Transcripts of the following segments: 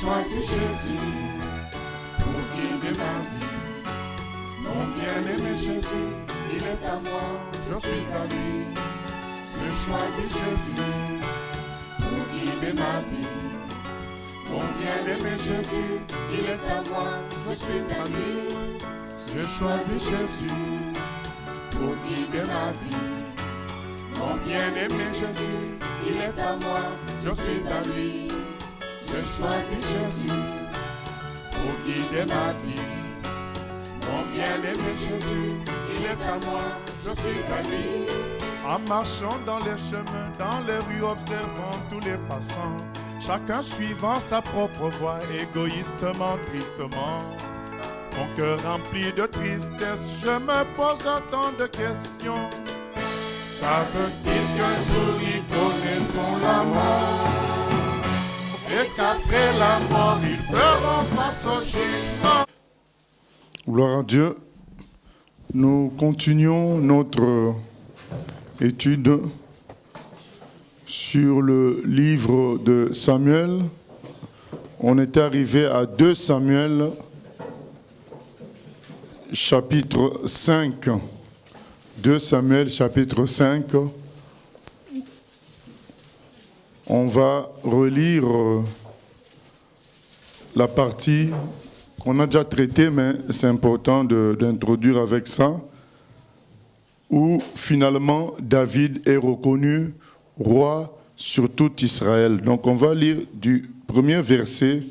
choisi Jésus pour guider ma vie. Mon bien-aimé Jésus, il est à moi, je suis à lui. J'ai choisi Jésus pour guider ma vie. Mon bien-aimé Jésus, il est à moi, je suis à lui. J'ai choisi Jésus pour guider ma vie. Mon bien-aimé Jésus, il est à moi, je suis à lui. J'ai choisi Jésus pour guider ma vie. Mon bien-aimé Jésus, il est à moi, je suis à lui. En marchant dans les chemins, dans les rues, observant tous les passants, chacun suivant sa propre voie, égoïstement, tristement. Mon cœur rempli de tristesse, je me pose autant de questions. Ça veut-il qu'un jour ils connaîtront la mort et qu'après la mort ils feront face au jugement? Gloire à Dieu. Nous continuons notre étude sur le livre de Samuel. On est arrivé à 2 Samuel, chapitre 5. 2 Samuel, chapitre 5. On va relire la partie qu'on a déjà traitée, mais c'est important d'introduire avec ça, où finalement David est reconnu roi sur tout Israël. Donc on va lire du premier verset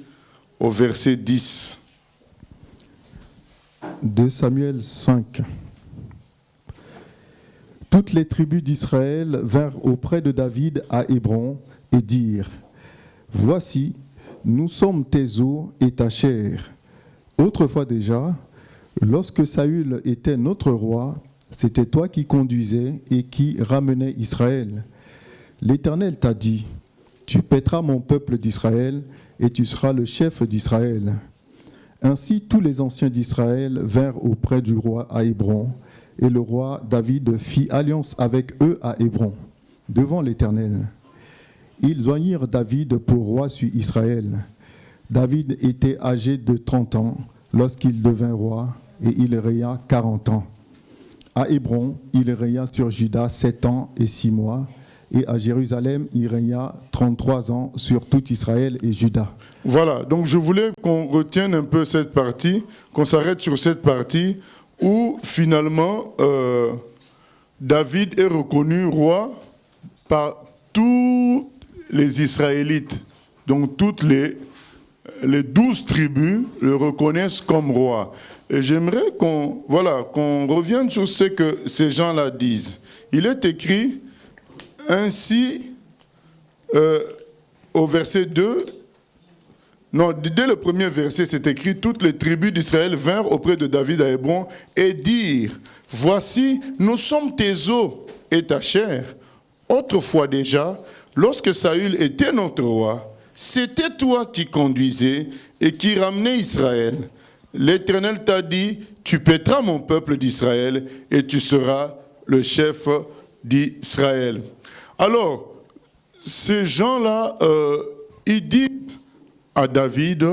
au verset 10. 2 Samuel 5. Toutes les tribus d'Israël vinrent auprès de David à Hébron et dirent : Voici, nous sommes tes os et ta chair. Autrefois déjà, lorsque Saül était notre roi, c'était toi qui conduisais et qui ramenais Israël. L'Éternel t'a dit : Tu paîtras mon peuple d'Israël et tu seras le chef d'Israël. Ainsi tous les anciens d'Israël vinrent auprès du roi à Hébron, et le roi David fit alliance avec eux à Hébron, devant l'Éternel. Ils joignirent David pour roi sur Israël. David était âgé de 30 ans lorsqu'il devint roi, et il régna 40 ans. À Hébron, il régna sur Juda 7 ans et 6 mois, et à Jérusalem, il régna 33 ans sur tout Israël et Juda. Voilà, donc je voulais qu'on retienne un peu cette partie, qu'on s'arrête sur cette partie où finalement David est reconnu roi par tous les Israélites. Donc toutes les 12 tribus le reconnaissent comme roi. Et j'aimerais qu'on revienne sur ce que ces gens-là disent. Il est écrit ainsi au verset 2. Non, dès le premier verset, c'est écrit « Toutes les tribus d'Israël vinrent auprès de David à Hébron et dirent : Voici, nous sommes tes os et ta chair. Autrefois déjà, lorsque Saül était notre roi, c'était toi qui conduisais et qui ramenais Israël. L'Éternel t'a dit : Tu paîtras mon peuple d'Israël et tu seras le chef d'Israël. » Alors, ces gens-là, ils disent à David,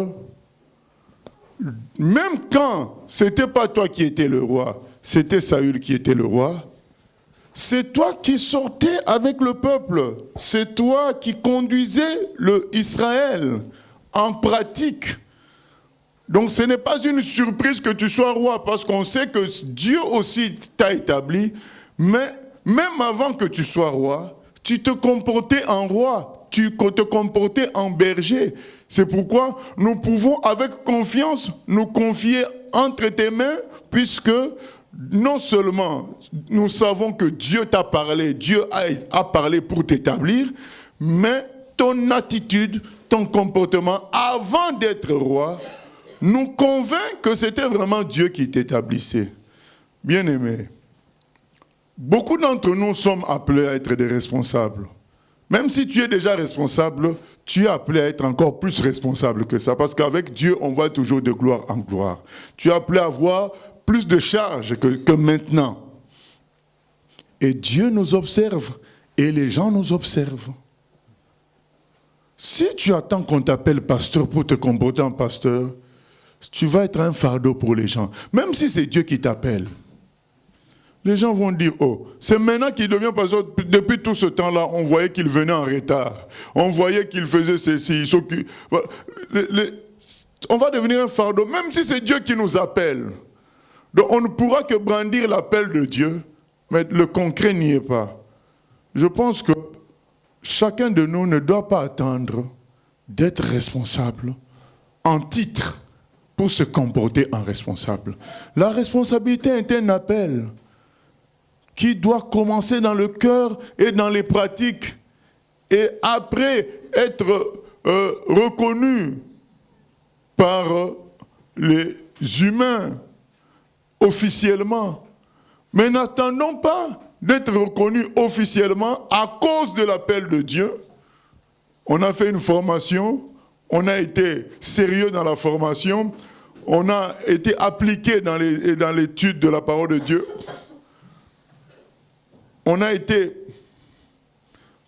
même quand ce n'était pas toi qui étais le roi, c'était Saül qui était le roi, c'est toi qui sortais avec le peuple, c'est toi qui conduisais le Israël en pratique. Donc ce n'est pas une surprise que tu sois roi, parce qu'on sait que Dieu aussi t'a établi, mais même avant que tu sois roi, tu te comportais en roi, tu te comportais en berger. C'est pourquoi nous pouvons avec confiance nous confier entre tes mains, puisque non seulement nous savons que Dieu t'a parlé, Dieu a parlé pour t'établir, mais ton attitude, ton comportement avant d'être roi nous convainc que c'était vraiment Dieu qui t'établissait. Bien-aimés, beaucoup d'entre nous sommes appelés à être des responsables. Même si tu es déjà responsable, tu es appelé à être encore plus responsable que ça. Parce qu'avec Dieu, on va toujours de gloire en gloire. Tu es appelé à avoir plus de charges que maintenant. Et Dieu nous observe et les gens nous observent. Si tu attends qu'on t'appelle pasteur pour te comporter en pasteur, tu vas être un fardeau pour les gens. Même si c'est Dieu qui t'appelle. Les gens vont dire, oh, c'est maintenant qu'il devient pasteur. Depuis tout ce temps-là, on voyait qu'il venait en retard. On voyait qu'il faisait ceci. On va devenir un fardeau, même si c'est Dieu qui nous appelle. Donc on ne pourra que brandir l'appel de Dieu, mais le concret n'y est pas. Je pense que chacun de nous ne doit pas attendre d'être responsable en titre pour se comporter en responsable. La responsabilité est un appel qui doit commencer dans le cœur et dans les pratiques, et après être reconnu par les humains officiellement. Mais n'attendons pas d'être reconnus officiellement à cause de l'appel de Dieu. On a fait une formation, on a été sérieux dans la formation, on a été appliqué dans l'étude de la parole de Dieu. On a été,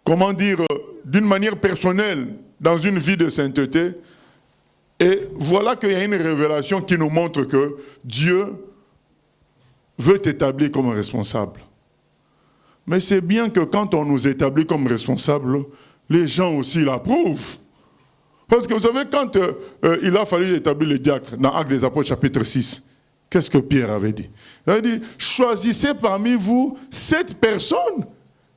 comment dire, d'une manière personnelle, dans une vie de sainteté. Et voilà qu'il y a une révélation qui nous montre que Dieu veut t'établir comme responsable. Mais c'est bien que quand on nous établit comme responsable, les gens aussi l'approuvent. Parce que vous savez, quand il a fallu établir les diacres, dans Actes des Apôtres chapitre 6, qu'est-ce que Pierre avait dit? Il avait dit, choisissez parmi vous 7 personnes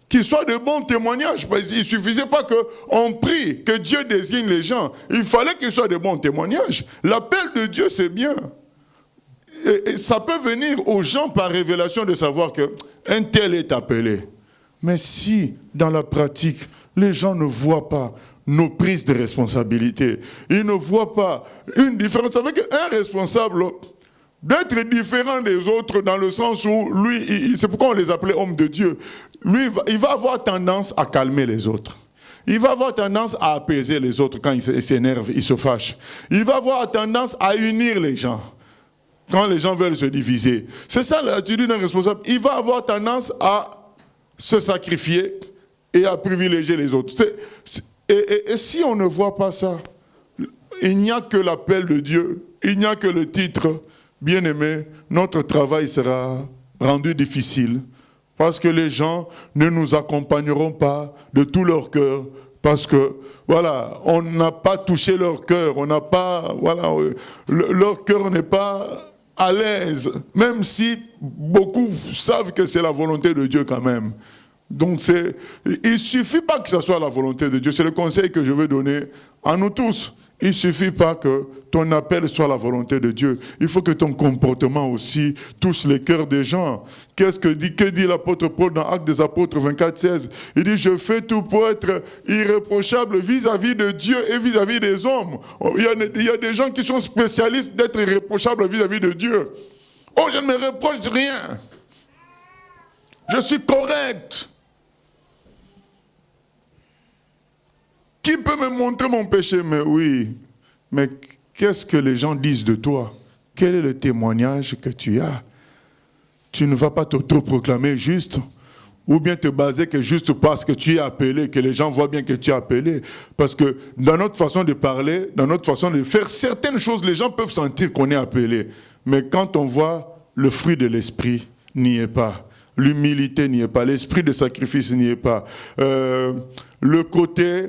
qui soient de bons témoignages. Parce qu'il ne suffisait pas qu'on prie, que Dieu désigne les gens. Il fallait qu'ils soient de bons témoignages. L'appel de Dieu, c'est bien. Et ça peut venir aux gens par révélation de savoir qu'un tel est appelé. Mais si, dans la pratique, les gens ne voient pas nos prises de responsabilité, ils ne voient pas une différence. Vous savez qu'un responsable d'être différent des autres dans le sens où lui, c'est pourquoi on les appelait hommes de Dieu, lui, il va avoir tendance à calmer les autres. Il va avoir tendance à apaiser les autres quand il s'énerve, il se fâche. Il va avoir tendance à unir les gens quand les gens veulent se diviser. C'est ça l'attitude d'un responsable. Il va avoir tendance à se sacrifier et à privilégier les autres. Et si on ne voit pas ça, il n'y a que l'appel de Dieu, il n'y a que le titre. Bien-aimé, notre travail sera rendu difficile parce que les gens ne nous accompagneront pas de tout leur cœur parce que, voilà, on n'a pas touché leur cœur, on n'a pas, voilà, leur cœur n'est pas à l'aise, même si beaucoup savent que c'est la volonté de Dieu quand même. Donc il ne suffit pas que ce soit la volonté de Dieu, c'est le conseil que je veux donner à nous tous. Il ne suffit pas que ton appel soit la volonté de Dieu. Il faut que ton comportement aussi touche les cœurs des gens. Que dit l'apôtre Paul dans Actes des Apôtres 24, 16? Il dit, je fais tout pour être irréprochable vis-à-vis de Dieu et vis-à-vis des hommes. Il y a des gens qui sont spécialistes d'être irréprochables vis-à-vis de Dieu. Oh, je ne me reproche rien. Je suis correct. Qui peut me montrer mon péché? Mais oui, mais qu'est-ce que les gens disent de toi? Quel est le témoignage que tu as? Tu ne vas pas t'auto-proclamer juste, ou bien te baser que juste parce que tu es appelé, que les gens voient bien que tu es appelé. Parce que dans notre façon de parler, dans notre façon de faire certaines choses, les gens peuvent sentir qu'on est appelé. Mais quand on voit le fruit de l'esprit, n'y est pas. L'humilité n'y est pas. L'esprit de sacrifice n'y est pas. Le côté...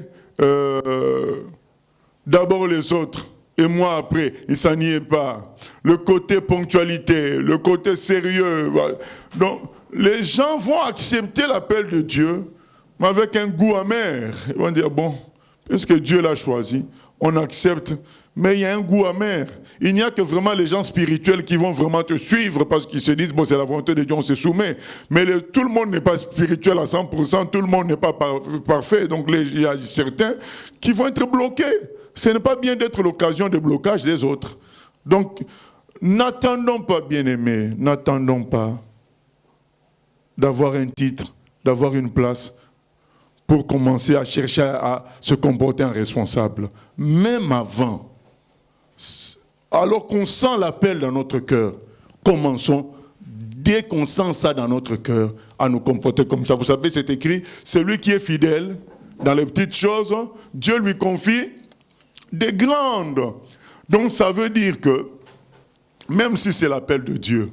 d'abord les autres et moi après, et ça n'y est pas. Le côté ponctualité, le côté sérieux. Donc les gens vont accepter l'appel de Dieu, mais avec un goût amer. Ils vont dire, bon, puisque Dieu l'a choisi, on accepte, mais il y a un goût amer. Il n'y a que vraiment les gens spirituels qui vont vraiment te suivre parce qu'ils se disent, bon, c'est la volonté de Dieu, on se soumet. Mais tout le monde n'est pas spirituel à 100%, tout le monde n'est pas parfait. Donc il y a certains qui vont être bloqués. Ce n'est pas bien d'être l'occasion de blocage des autres. Donc, n'attendons pas, bien-aimés, n'attendons pas d'avoir un titre, d'avoir une place pour commencer à chercher à se comporter en responsable. Même avant, alors qu'on sent l'appel dans notre cœur, commençons, dès qu'on sent ça dans notre cœur, à nous comporter comme ça. Vous savez, c'est écrit, celui qui est fidèle dans les petites choses, Dieu lui confie des grandes. Donc ça veut dire que, même si c'est l'appel de Dieu,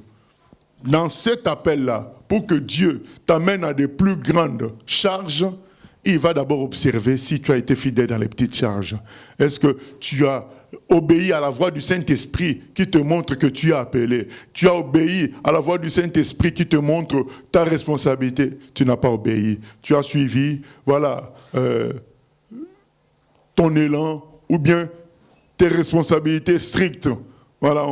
dans cet appel-là, pour que Dieu t'amène à des plus grandes charges, il va d'abord observer si tu as été fidèle dans les petites charges. Est-ce que tu as obéi à la voix du Saint-Esprit qui te montre que tu es appelé? Tu as obéi à la voix du Saint-Esprit qui te montre ta responsabilité? Tu n'as pas obéi. Tu as suivi, voilà, ton élan ou bien tes responsabilités strictes. Voilà,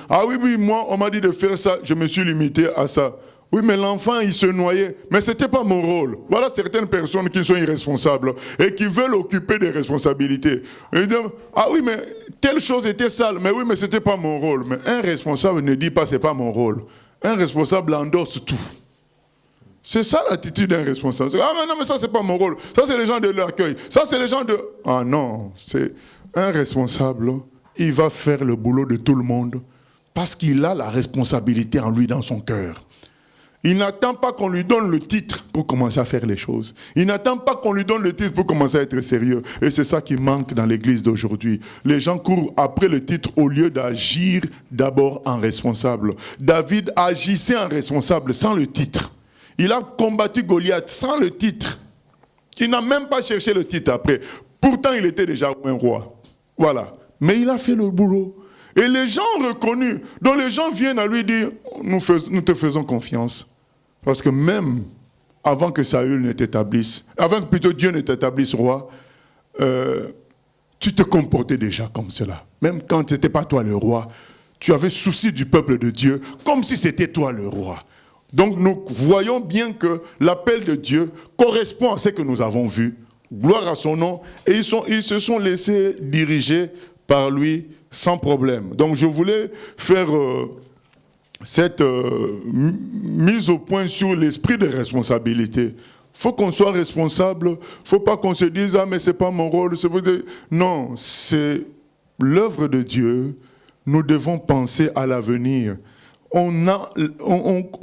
ah oui, moi, on m'a dit de faire ça, je me suis limité à ça. Oui, mais l'enfant, il se noyait. Mais ce n'était pas mon rôle. Voilà certaines personnes qui sont irresponsables et qui veulent occuper des responsabilités. Ils disent, ah oui, mais telle chose était sale. Mais oui, mais ce n'était pas mon rôle. Mais un responsable ne dit pas, ce n'est pas mon rôle. Un responsable endosse tout. C'est ça l'attitude d'un responsable. Ah mais non, mais ça, ce n'est pas mon rôle. Ça, c'est les gens de l'accueil. Ça, c'est les gens de... Ah non, c'est un responsable. Il va faire le boulot de tout le monde parce qu'il a la responsabilité en lui dans son cœur. Il n'attend pas qu'on lui donne le titre pour commencer à faire les choses. Il n'attend pas qu'on lui donne le titre pour commencer à être sérieux. Et c'est ça qui manque dans l'église d'aujourd'hui. Les gens courent après le titre au lieu d'agir d'abord en responsable. David agissait en responsable sans le titre. Il a combattu Goliath sans le titre. Il n'a même pas cherché le titre après. Pourtant, il était déjà un roi. Voilà. Mais il a fait le boulot. Et les gens ont reconnu. Donc les gens viennent à lui dire, nous te faisons confiance. Parce que même avant que Saül ne t'établisse, avant que plutôt Dieu ne t'établisse roi, tu te comportais déjà comme cela. Même quand ce n'était pas toi le roi, tu avais souci du peuple de Dieu, comme si c'était toi le roi. Donc nous voyons bien que l'appel de Dieu correspond à ce que nous avons vu. Gloire à son nom. Et ils se sont laissés diriger par lui sans problème. Donc je voulais faire cette mise au point sur l'esprit de responsabilité. Il faut qu'on soit responsable. Il ne faut pas qu'on se dise « Ah, mais ce n'est pas mon rôle. » Non, c'est l'œuvre de Dieu. Nous devons penser à l'avenir.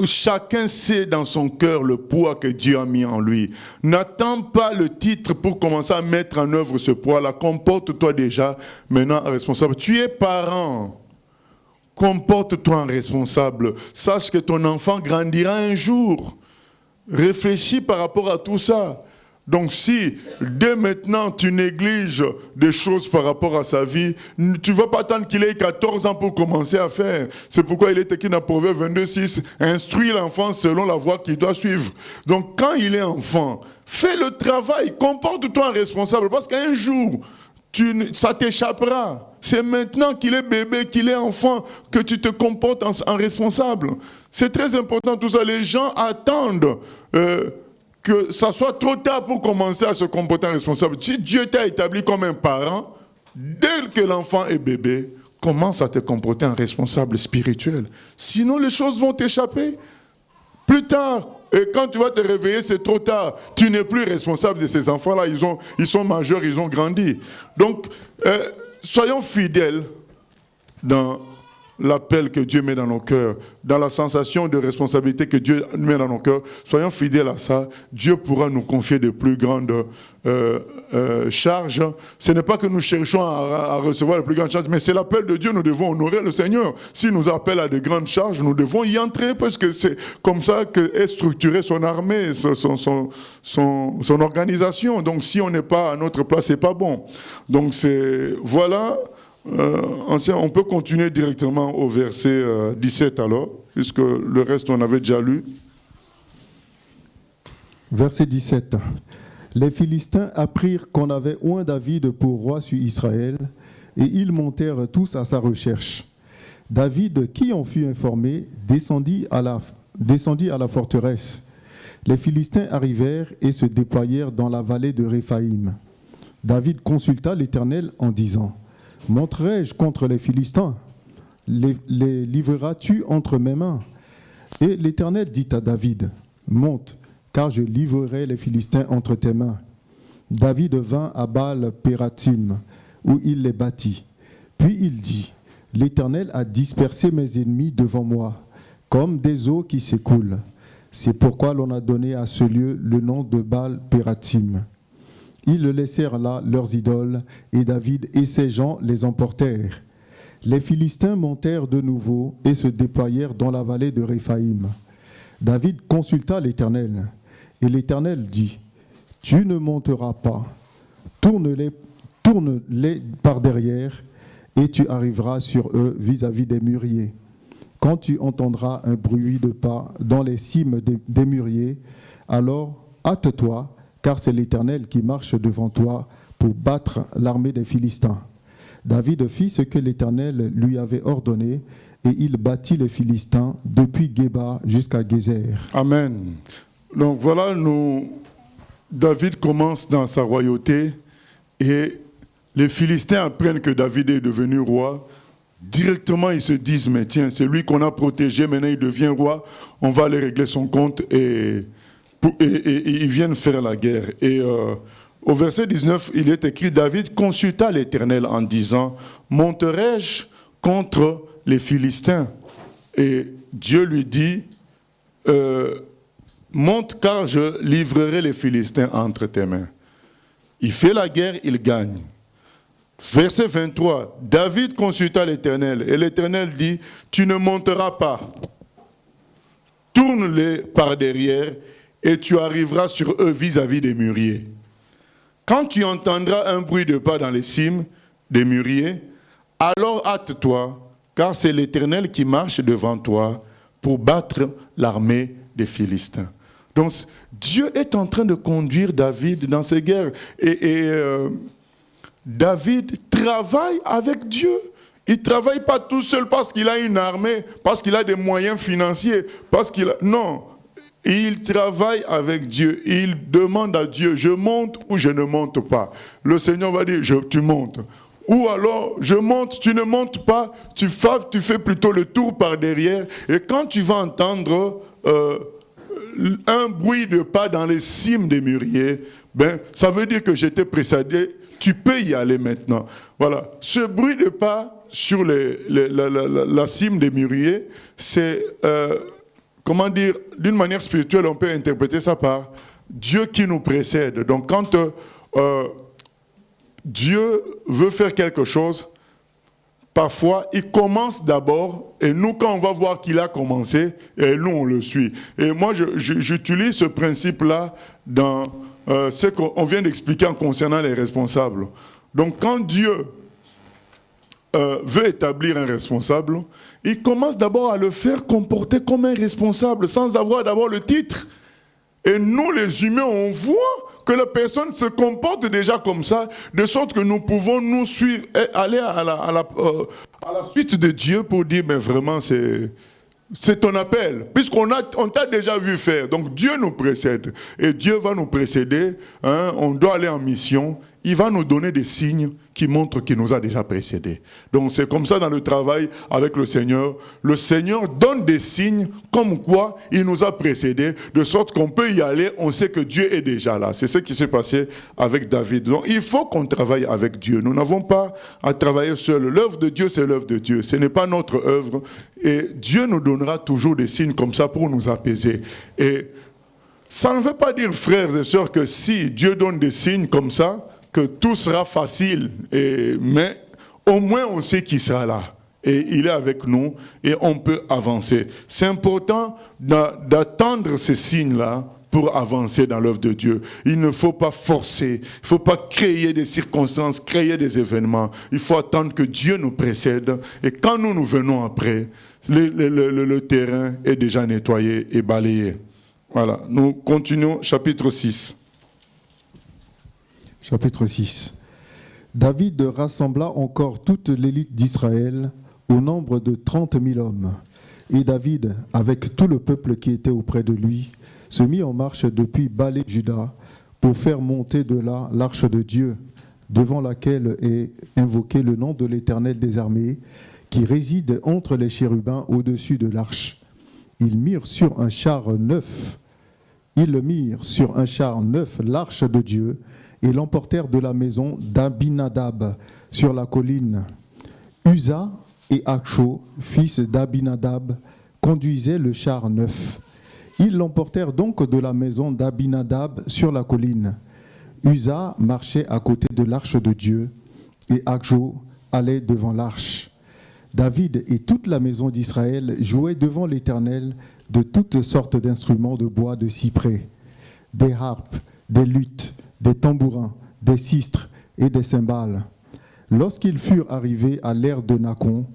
Chacun sait dans son cœur le poids que Dieu a mis en lui. N'attends pas le titre pour commencer à mettre en œuvre ce poids-là. Comporte-toi déjà maintenant responsable. Tu es parent. Comporte-toi en responsable. Sache que ton enfant grandira un jour. Réfléchis par rapport à tout ça. Donc si, dès maintenant, tu négliges des choses par rapport à sa vie, tu ne vas pas attendre qu'il ait 14 ans pour commencer à faire. C'est pourquoi il est écrit dans Proverbe 22:6, instruis l'enfant selon la voie qu'il doit suivre. Donc quand il est enfant, fais le travail, comporte-toi en responsable, parce qu'un jour, ça t'échappera. C'est maintenant qu'il est bébé, qu'il est enfant, que tu te comportes en responsable. C'est très important tout ça. Les gens attendent... que ça soit trop tard pour commencer à se comporter en responsable. Si Dieu t'a établi comme un parent, dès que l'enfant est bébé, commence à te comporter en responsable spirituel. Sinon, les choses vont t'échapper. Plus tard, et quand tu vas te réveiller, c'est trop tard. Tu n'es plus responsable de ces enfants-là. Ils sont majeurs, ils ont grandi. Donc, soyons fidèles dans l'appel que Dieu met dans nos cœurs, dans la sensation de responsabilité que Dieu met dans nos cœurs. Soyons fidèles à ça. Dieu pourra nous confier de plus grandes charges. Ce n'est pas que nous cherchons à recevoir les plus grandes charges, mais c'est l'appel de Dieu. Nous devons honorer le Seigneur. S'il nous appelle à de grandes charges, nous devons y entrer parce que c'est comme ça qu'est structurée son armée, son organisation. Donc si on n'est pas à notre place, c'est pas bon. Donc voilà. On peut continuer directement au verset 17 alors, puisque le reste on avait déjà lu. Verset 17. Les Philistins apprirent qu'on avait oint David pour roi sur Israël, et ils montèrent tous à sa recherche. David, qui en fut informé, descendit à la forteresse. Les Philistins arrivèrent et se déployèrent dans la vallée de Réphaïm. David consulta l'Éternel en disant: monterai-je contre les Philistins? Les livreras-tu entre mes mains? Et l'Éternel dit à David: monte, car je livrerai les Philistins entre tes mains. David vint à Baal-Pérathim, où il les battit. Puis il dit: l'Éternel a dispersé mes ennemis devant moi, comme des eaux qui s'écoulent. C'est pourquoi l'on a donné à ce lieu le nom de Baal-Pérathim. Ils laissèrent là leurs idoles, et David et ses gens les emportèrent. Les Philistins montèrent de nouveau et se déployèrent dans la vallée de Réphaïm. David consulta l'Éternel, et l'Éternel dit, « Tu ne monteras pas, tourne-les par derrière, et tu arriveras sur eux vis-à-vis des mûriers. Quand tu entendras un bruit de pas dans les cimes des mûriers, alors hâte-toi, car c'est l'Éternel qui marche devant toi pour battre l'armée des Philistins. » David fit ce que l'Éternel lui avait ordonné, et il battit les Philistins depuis Géba jusqu'à Gézer. Amen. Donc voilà, David commence dans sa royauté, et les Philistins apprennent que David est devenu roi. Directement, ils se disent, mais tiens, c'est lui qu'on a protégé, maintenant il devient roi, on va aller régler son compte, et ils viennent faire la guerre. Et au verset 19, il est écrit, David consulta l'Éternel en disant, monterai-je contre les Philistins? Et Dieu lui dit, monte car je livrerai les Philistins entre tes mains. Il fait la guerre, il gagne. Verset 23, David consulta l'Éternel, et l'Éternel dit, tu ne monteras pas, tourne-les par derrière, et tu arriveras sur eux vis-à-vis des mûriers. Quand tu entendras un bruit de pas dans les cimes des mûriers, alors hâte-toi, car c'est l'Éternel qui marche devant toi pour battre l'armée des Philistins. Donc Dieu est en train de conduire David dans ces guerres. Et David travaille avec Dieu. Il ne travaille pas tout seul parce qu'il a une armée, parce qu'il a des moyens financiers, non. Il travaille avec Dieu. Il demande à Dieu, je monte ou je ne monte pas. Le Seigneur va dire, tu montes. Ou alors, je monte, tu ne montes pas, tu fais plutôt le tour par derrière. Et quand tu vas entendre un bruit de pas dans les cimes des mûriers, ça veut dire que j'étais précédé, tu peux y aller maintenant. Voilà. Ce bruit de pas sur la cime des mûriers, c'est, comment dire, d'une manière spirituelle, on peut interpréter ça par Dieu qui nous précède. Donc quand Dieu veut faire quelque chose, parfois, il commence d'abord, et nous, quand on va voir qu'il a commencé, et nous, on le suit. Et moi, j'utilise ce principe-là dans ce qu'on vient d'expliquer en concernant les responsables. Donc, quand Dieu veut établir un responsable, il commence d'abord à le faire comporter comme un responsable, sans avoir d'abord le titre. Et nous, les humains, on voit que la personne se comporte déjà comme ça, de sorte que nous pouvons nous suivre et aller à la suite de Dieu pour dire, mais vraiment, c'est ton appel, puisqu'on t'a déjà vu faire. Donc Dieu nous précède, et Dieu va nous précéder, on doit aller en mission, il va nous donner des signes qui montrent qu'il nous a déjà précédés. Donc c'est comme ça dans le travail avec le Seigneur. Le Seigneur donne des signes comme quoi il nous a précédés, de sorte qu'on peut y aller, on sait que Dieu est déjà là. C'est ce qui s'est passé avec David. Donc il faut qu'on travaille avec Dieu. Nous n'avons pas à travailler seul. L'œuvre de Dieu, c'est l'œuvre de Dieu. Ce n'est pas notre œuvre. Et Dieu nous donnera toujours des signes comme ça pour nous apaiser. Et ça ne veut pas dire, frères et sœurs, que si Dieu donne des signes comme ça, que tout sera facile, mais au moins on sait qu'il sera là. Et il est avec nous et on peut avancer. C'est important d'attendre ces signes-là pour avancer dans l'œuvre de Dieu. Il ne faut pas forcer, il ne faut pas créer des circonstances, créer des événements. Il faut attendre que Dieu nous précède. Et quand nous venons après, le terrain est déjà nettoyé et balayé. Voilà, nous continuons, chapitre 6. Chapitre 6. David rassembla encore toute l'élite d'Israël au nombre de 30 000 hommes. Et David, avec tout le peuple qui était auprès de lui, se mit en marche depuis Balé-Juda pour faire monter de là l'arche de Dieu, devant laquelle est invoqué le nom de l'Éternel des armées, qui réside entre les chérubins au-dessus de l'arche. Ils mirent sur un char neuf l'arche de Dieu, et l'emportèrent de la maison d'Abinadab sur la colline. Uza et Acho, fils d'Abinadab, conduisaient le char neuf. Ils l'emportèrent donc de la maison d'Abinadab sur la colline. Uza marchait à côté de l'arche de Dieu et Akjo allait devant l'arche. David et toute la maison d'Israël jouaient devant l'Éternel de toutes sortes d'instruments de bois de cyprès, des harpes, des luths, des tambourins, des sistres et des cymbales. Lorsqu'ils furent arrivés à l'ère de Nacon,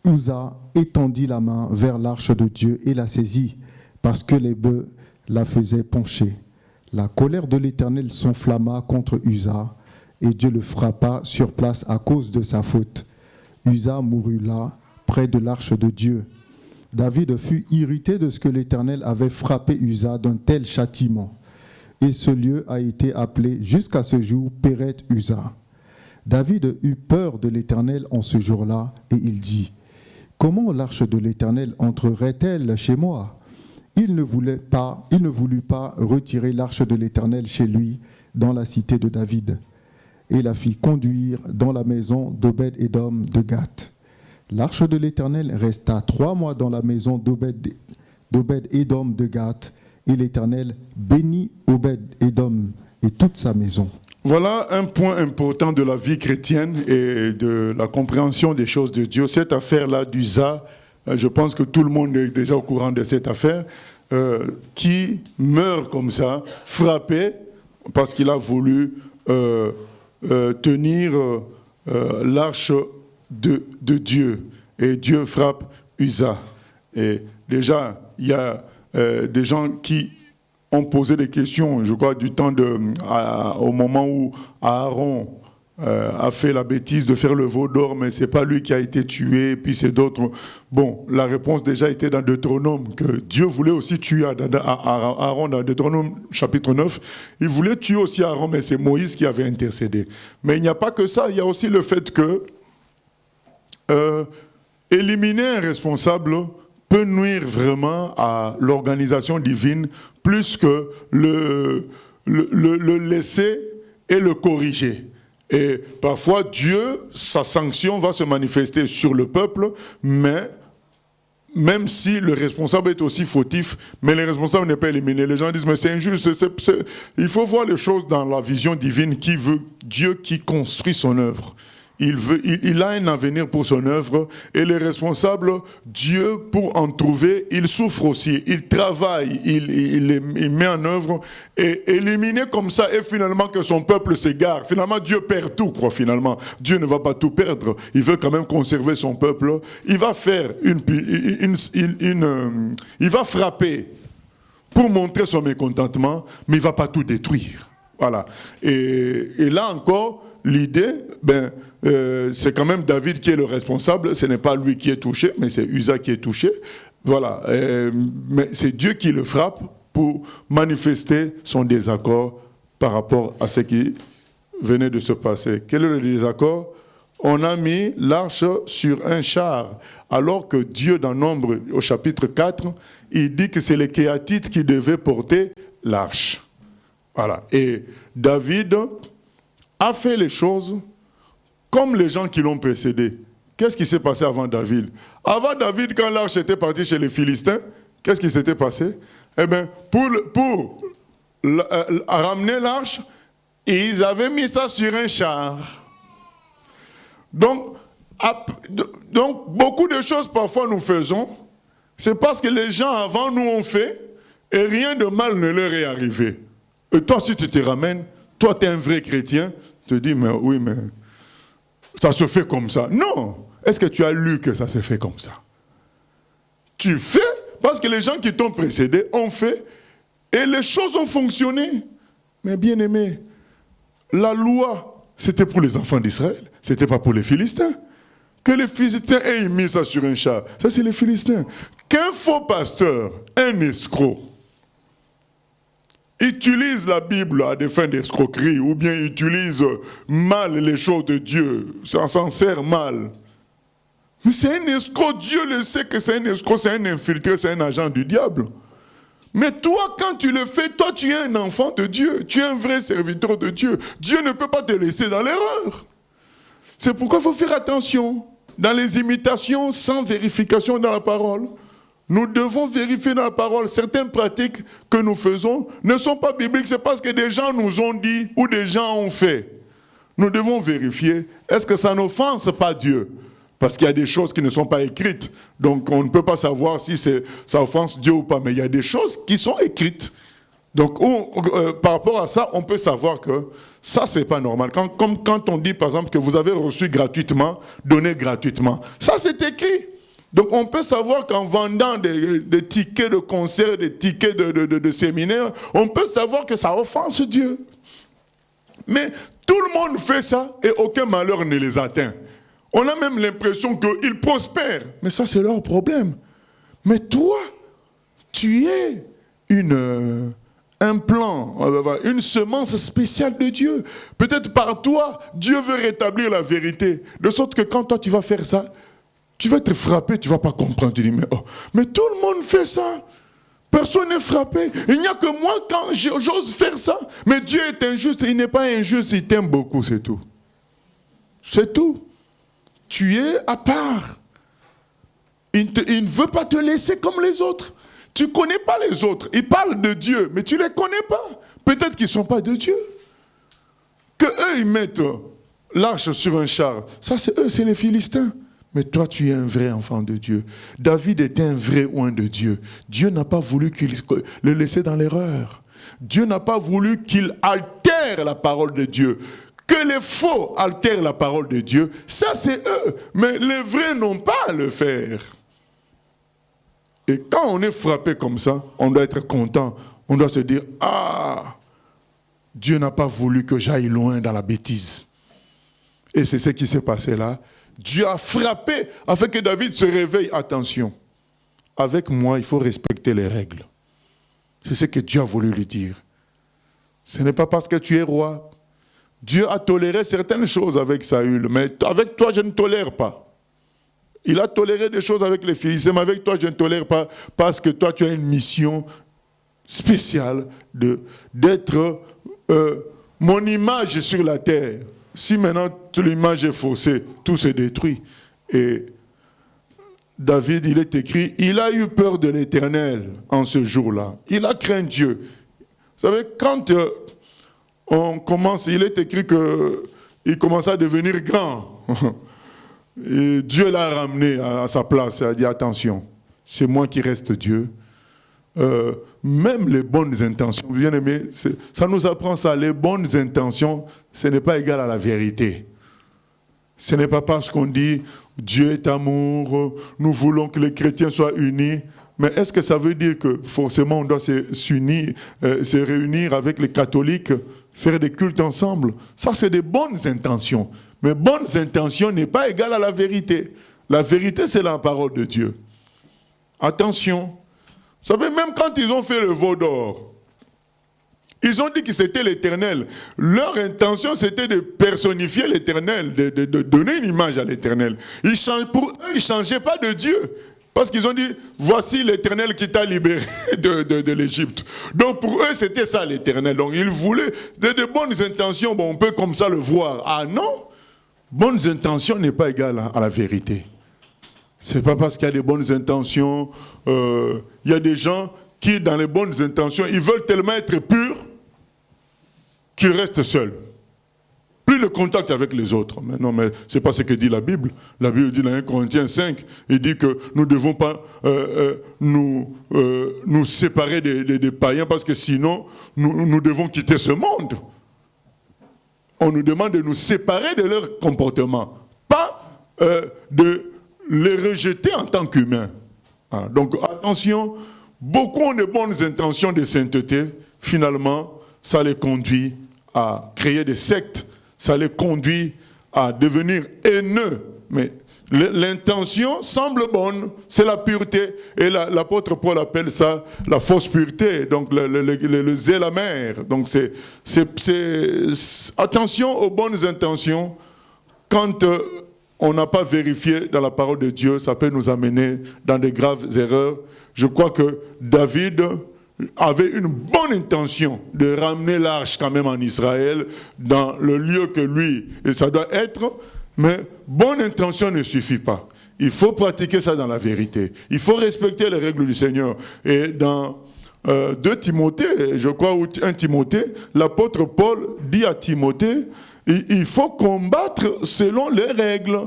Uza étendit la main vers l'arche de Dieu et la saisit, parce que les bœufs la faisaient pencher. La colère de l'Éternel s'enflamma contre Uza, et Dieu le frappa sur place à cause de sa faute. Uza mourut là, près de l'arche de Dieu. David fut irrité de ce que l'Éternel avait frappé Uza d'un tel châtiment. Et ce lieu a été appelé jusqu'à ce jour Péret Uza. David eut peur de l'Éternel en ce jour-là, et il dit : comment l'arche de l'Éternel entrerait-elle chez moi ? Il ne voulut pas retirer l'arche de l'Éternel chez lui dans la cité de David, et la fit conduire dans la maison d'Obed-Édom de Gath. L'arche de l'Éternel resta 3 mois dans la maison d'Obed-Édom de Gath, et l'Éternel bénit Obed-Édom et toute sa maison. Voilà un point important de la vie chrétienne et de la compréhension des choses de Dieu. Cette affaire-là d'Uza, je pense que tout le monde est déjà au courant de cette affaire, qui meurt comme ça, frappé, parce qu'il a voulu tenir l'arche de Dieu. Et Dieu frappe Uza. Et déjà, il y a des gens qui ont posé des questions, je crois, du temps au moment où Aaron a fait la bêtise de faire le veau d'or, mais ce n'est pas lui qui a été tué, puis c'est d'autres. Bon, la réponse déjà était dans Deutéronome, que Dieu voulait aussi tuer Aaron dans Deutéronome chapitre 9. Il voulait tuer aussi Aaron, mais c'est Moïse qui avait intercédé. Mais il n'y a pas que ça, il y a aussi le fait que éliminer un responsable peut nuire vraiment à l'organisation divine plus que le laisser et le corriger. Et parfois, Dieu, sa sanction va se manifester sur le peuple, mais même si le responsable est aussi fautif, mais le responsable n'est pas éliminé. Les gens disent, mais c'est injuste. Il faut voir les choses dans la vision divine qui veut Dieu qui construit son œuvre. Il a un avenir pour son œuvre, et les responsables, Dieu, pour en trouver, il souffre aussi, il travaille, il met en œuvre, et éliminer comme ça, et finalement que son peuple s'égare. Finalement, Dieu perd tout, quoi, finalement. Dieu ne va pas tout perdre, il veut quand même conserver son peuple. Il va faire il va frapper pour montrer son mécontentement, mais il ne va pas tout détruire. Voilà. Et là encore, l'idée, c'est quand même David qui est le responsable, ce n'est pas lui qui est touché, mais c'est Uza qui est touché. Voilà. Mais c'est Dieu qui le frappe pour manifester son désaccord par rapport à ce qui venait de se passer. Quel est le désaccord ? On a mis l'arche sur un char, alors que Dieu, dans Nombre, au chapitre 4, il dit que c'est les Kéatites qui devaient porter l'arche. Voilà. Et David a fait les choses comme les gens qui l'ont précédé. Qu'est-ce qui s'est passé avant David ? Avant David, quand l'arche était partie chez les Philistins, qu'est-ce qui s'était passé ? Eh bien, pour ramener l'arche, ils avaient mis ça sur un char. Donc, beaucoup de choses parfois nous faisons, c'est parce que les gens avant nous ont fait, et rien de mal ne leur est arrivé. Et toi, si tu te ramènes, toi, tu es un vrai chrétien, tu te dis, mais oui, mais ça se fait comme ça. Non. Est-ce que tu as lu que ça s'est fait comme ça? Tu fais parce que les gens qui t'ont précédé ont fait et les choses ont fonctionné. Mais bien aimé, la loi, c'était pour les enfants d'Israël. Ce n'était pas pour les Philistins. Que les Philistins aient mis ça sur un char, ça c'est les Philistins. Qu'un faux pasteur, un escroc, utilise la Bible à des fins d'escroquerie ou bien utilise mal les choses de Dieu, s'en sert mal. Mais c'est un escroc, Dieu le sait que c'est un escroc, c'est un infiltré, c'est un agent du diable. Mais toi, quand tu le fais, toi tu es un enfant de Dieu, tu es un vrai serviteur de Dieu. Dieu ne peut pas te laisser dans l'erreur. C'est pourquoi il faut faire attention dans les imitations sans vérification dans la parole. Nous devons vérifier dans la parole. Certaines pratiques que nous faisons ne sont pas bibliques. C'est parce que des gens nous ont dit ou des gens ont fait. Nous devons vérifier. Est-ce que ça n'offense pas Dieu? Parce qu'il y a des choses qui ne sont pas écrites. Donc on ne peut pas savoir si ça offense Dieu ou pas. Mais il y a des choses qui sont écrites. Donc par rapport à ça, on peut savoir que ça, c'est pas normal. Comme quand on dit, par exemple, que vous avez reçu gratuitement, donné gratuitement. Ça, c'est écrit. Donc on peut savoir qu'en vendant des tickets de concert, des tickets de séminaire, on peut savoir que ça offense Dieu. Mais tout le monde fait ça et aucun malheur ne les atteint. On a même l'impression qu'ils prospèrent. Mais ça, c'est leur problème. Mais toi, tu es un plan, une semence spéciale de Dieu. Peut-être par toi, Dieu veut rétablir la vérité. De sorte que quand toi, tu vas faire ça, tu vas être frappé, tu ne vas pas comprendre. Tu dis, mais tout le monde fait ça. Personne n'est frappé. Il n'y a que moi quand j'ose faire ça. Mais Dieu est injuste. Il n'est pas injuste, il t'aime beaucoup, c'est tout. C'est tout. Tu es à part. Il ne veut pas te laisser comme les autres. Tu ne connais pas les autres. Ils parlent de Dieu, mais tu ne les connais pas. Peut-être qu'ils ne sont pas de Dieu. Que eux, ils mettent l'arche sur un char. Ça, c'est eux, c'est les Philistins. Mais toi, tu es un vrai enfant de Dieu. David était un vrai oint de Dieu. Dieu n'a pas voulu qu'il le laisse dans l'erreur. Dieu n'a pas voulu qu'il altère la parole de Dieu. Que les faux altèrent la parole de Dieu, ça c'est eux. Mais les vrais n'ont pas à le faire. Et quand on est frappé comme ça, on doit être content. On doit se dire, ah, Dieu n'a pas voulu que j'aille loin dans la bêtise. Et c'est ce qui s'est passé là. Dieu a frappé afin que David se réveille. Attention, avec moi, il faut respecter les règles. C'est ce que Dieu a voulu lui dire. Ce n'est pas parce que tu es roi. Dieu a toléré certaines choses avec Saül, mais avec toi, je ne tolère pas. Il a toléré des choses avec les Philistins, mais avec toi, je ne tolère pas, parce que toi, tu as une mission spéciale d'être mon image sur la terre. Si maintenant l'image est faussée, tout se détruit. Et David, il est écrit, il a eu peur de l'Éternel en ce jour-là. Il a craint Dieu. Vous savez, quand on commence, il est écrit qu'il commence à devenir grand. Et Dieu l'a ramené à sa place. Il a dit, attention, c'est moi qui reste Dieu. Même les bonnes intentions, bien aimé, ça nous apprend ça, les bonnes intentions, ce n'est pas égal à la vérité. Ce n'est pas parce qu'on dit Dieu est amour, nous voulons que les chrétiens soient unis, mais est-ce que ça veut dire que forcément on doit se réunir avec les catholiques, faire des cultes ensemble? Ça c'est des bonnes intentions, mais bonnes intentions n'est pas égal à la vérité. La vérité c'est la parole de Dieu. Attention. Vous savez, même quand ils ont fait le veau d'or, ils ont dit que c'était l'Éternel. Leur intention, c'était de personnifier l'Éternel, de donner une image à l'Éternel. Pour eux, ils ne changeaient pas de Dieu. Parce qu'ils ont dit, voici l'Éternel qui t'a libéré de l'Égypte. Donc pour eux, c'était ça l'Éternel. Donc ils voulaient de bonnes intentions. Bon, on peut comme ça le voir. Ah non, bonnes intentions n'est pas égal à la vérité. Ce n'est pas parce qu'il y a des bonnes intentions. Il y a des gens qui, dans les bonnes intentions, ils veulent tellement être purs qu'ils restent seuls. Plus de contact avec les autres. Mais non, mais ce n'est pas ce que dit la Bible. La Bible dit dans 1 Corinthiens 5, il dit que nous ne devons pas nous séparer des païens parce que sinon, nous devons quitter ce monde. On nous demande de nous séparer de leur comportement. Pas de les rejeter en tant qu'humains. Donc attention, beaucoup ont de bonnes intentions de sainteté, finalement, ça les conduit à créer des sectes, ça les conduit à devenir haineux. Mais l'intention semble bonne, c'est la pureté. Et l'apôtre Paul appelle ça la fausse pureté, donc le zèle amer. Donc attention aux bonnes intentions. Quand on n'a pas vérifié dans la parole de Dieu, ça peut nous amener dans de graves erreurs. Je crois que David avait une bonne intention de ramener l'arche quand même en Israël, dans le lieu que lui, et ça doit être, mais bonne intention ne suffit pas. il faut pratiquer ça dans la vérité. Il faut respecter les règles du Seigneur. Et dans 2 Timothée, je crois, ou 1 Timothée, l'apôtre Paul dit à Timothée, il faut combattre selon les règles.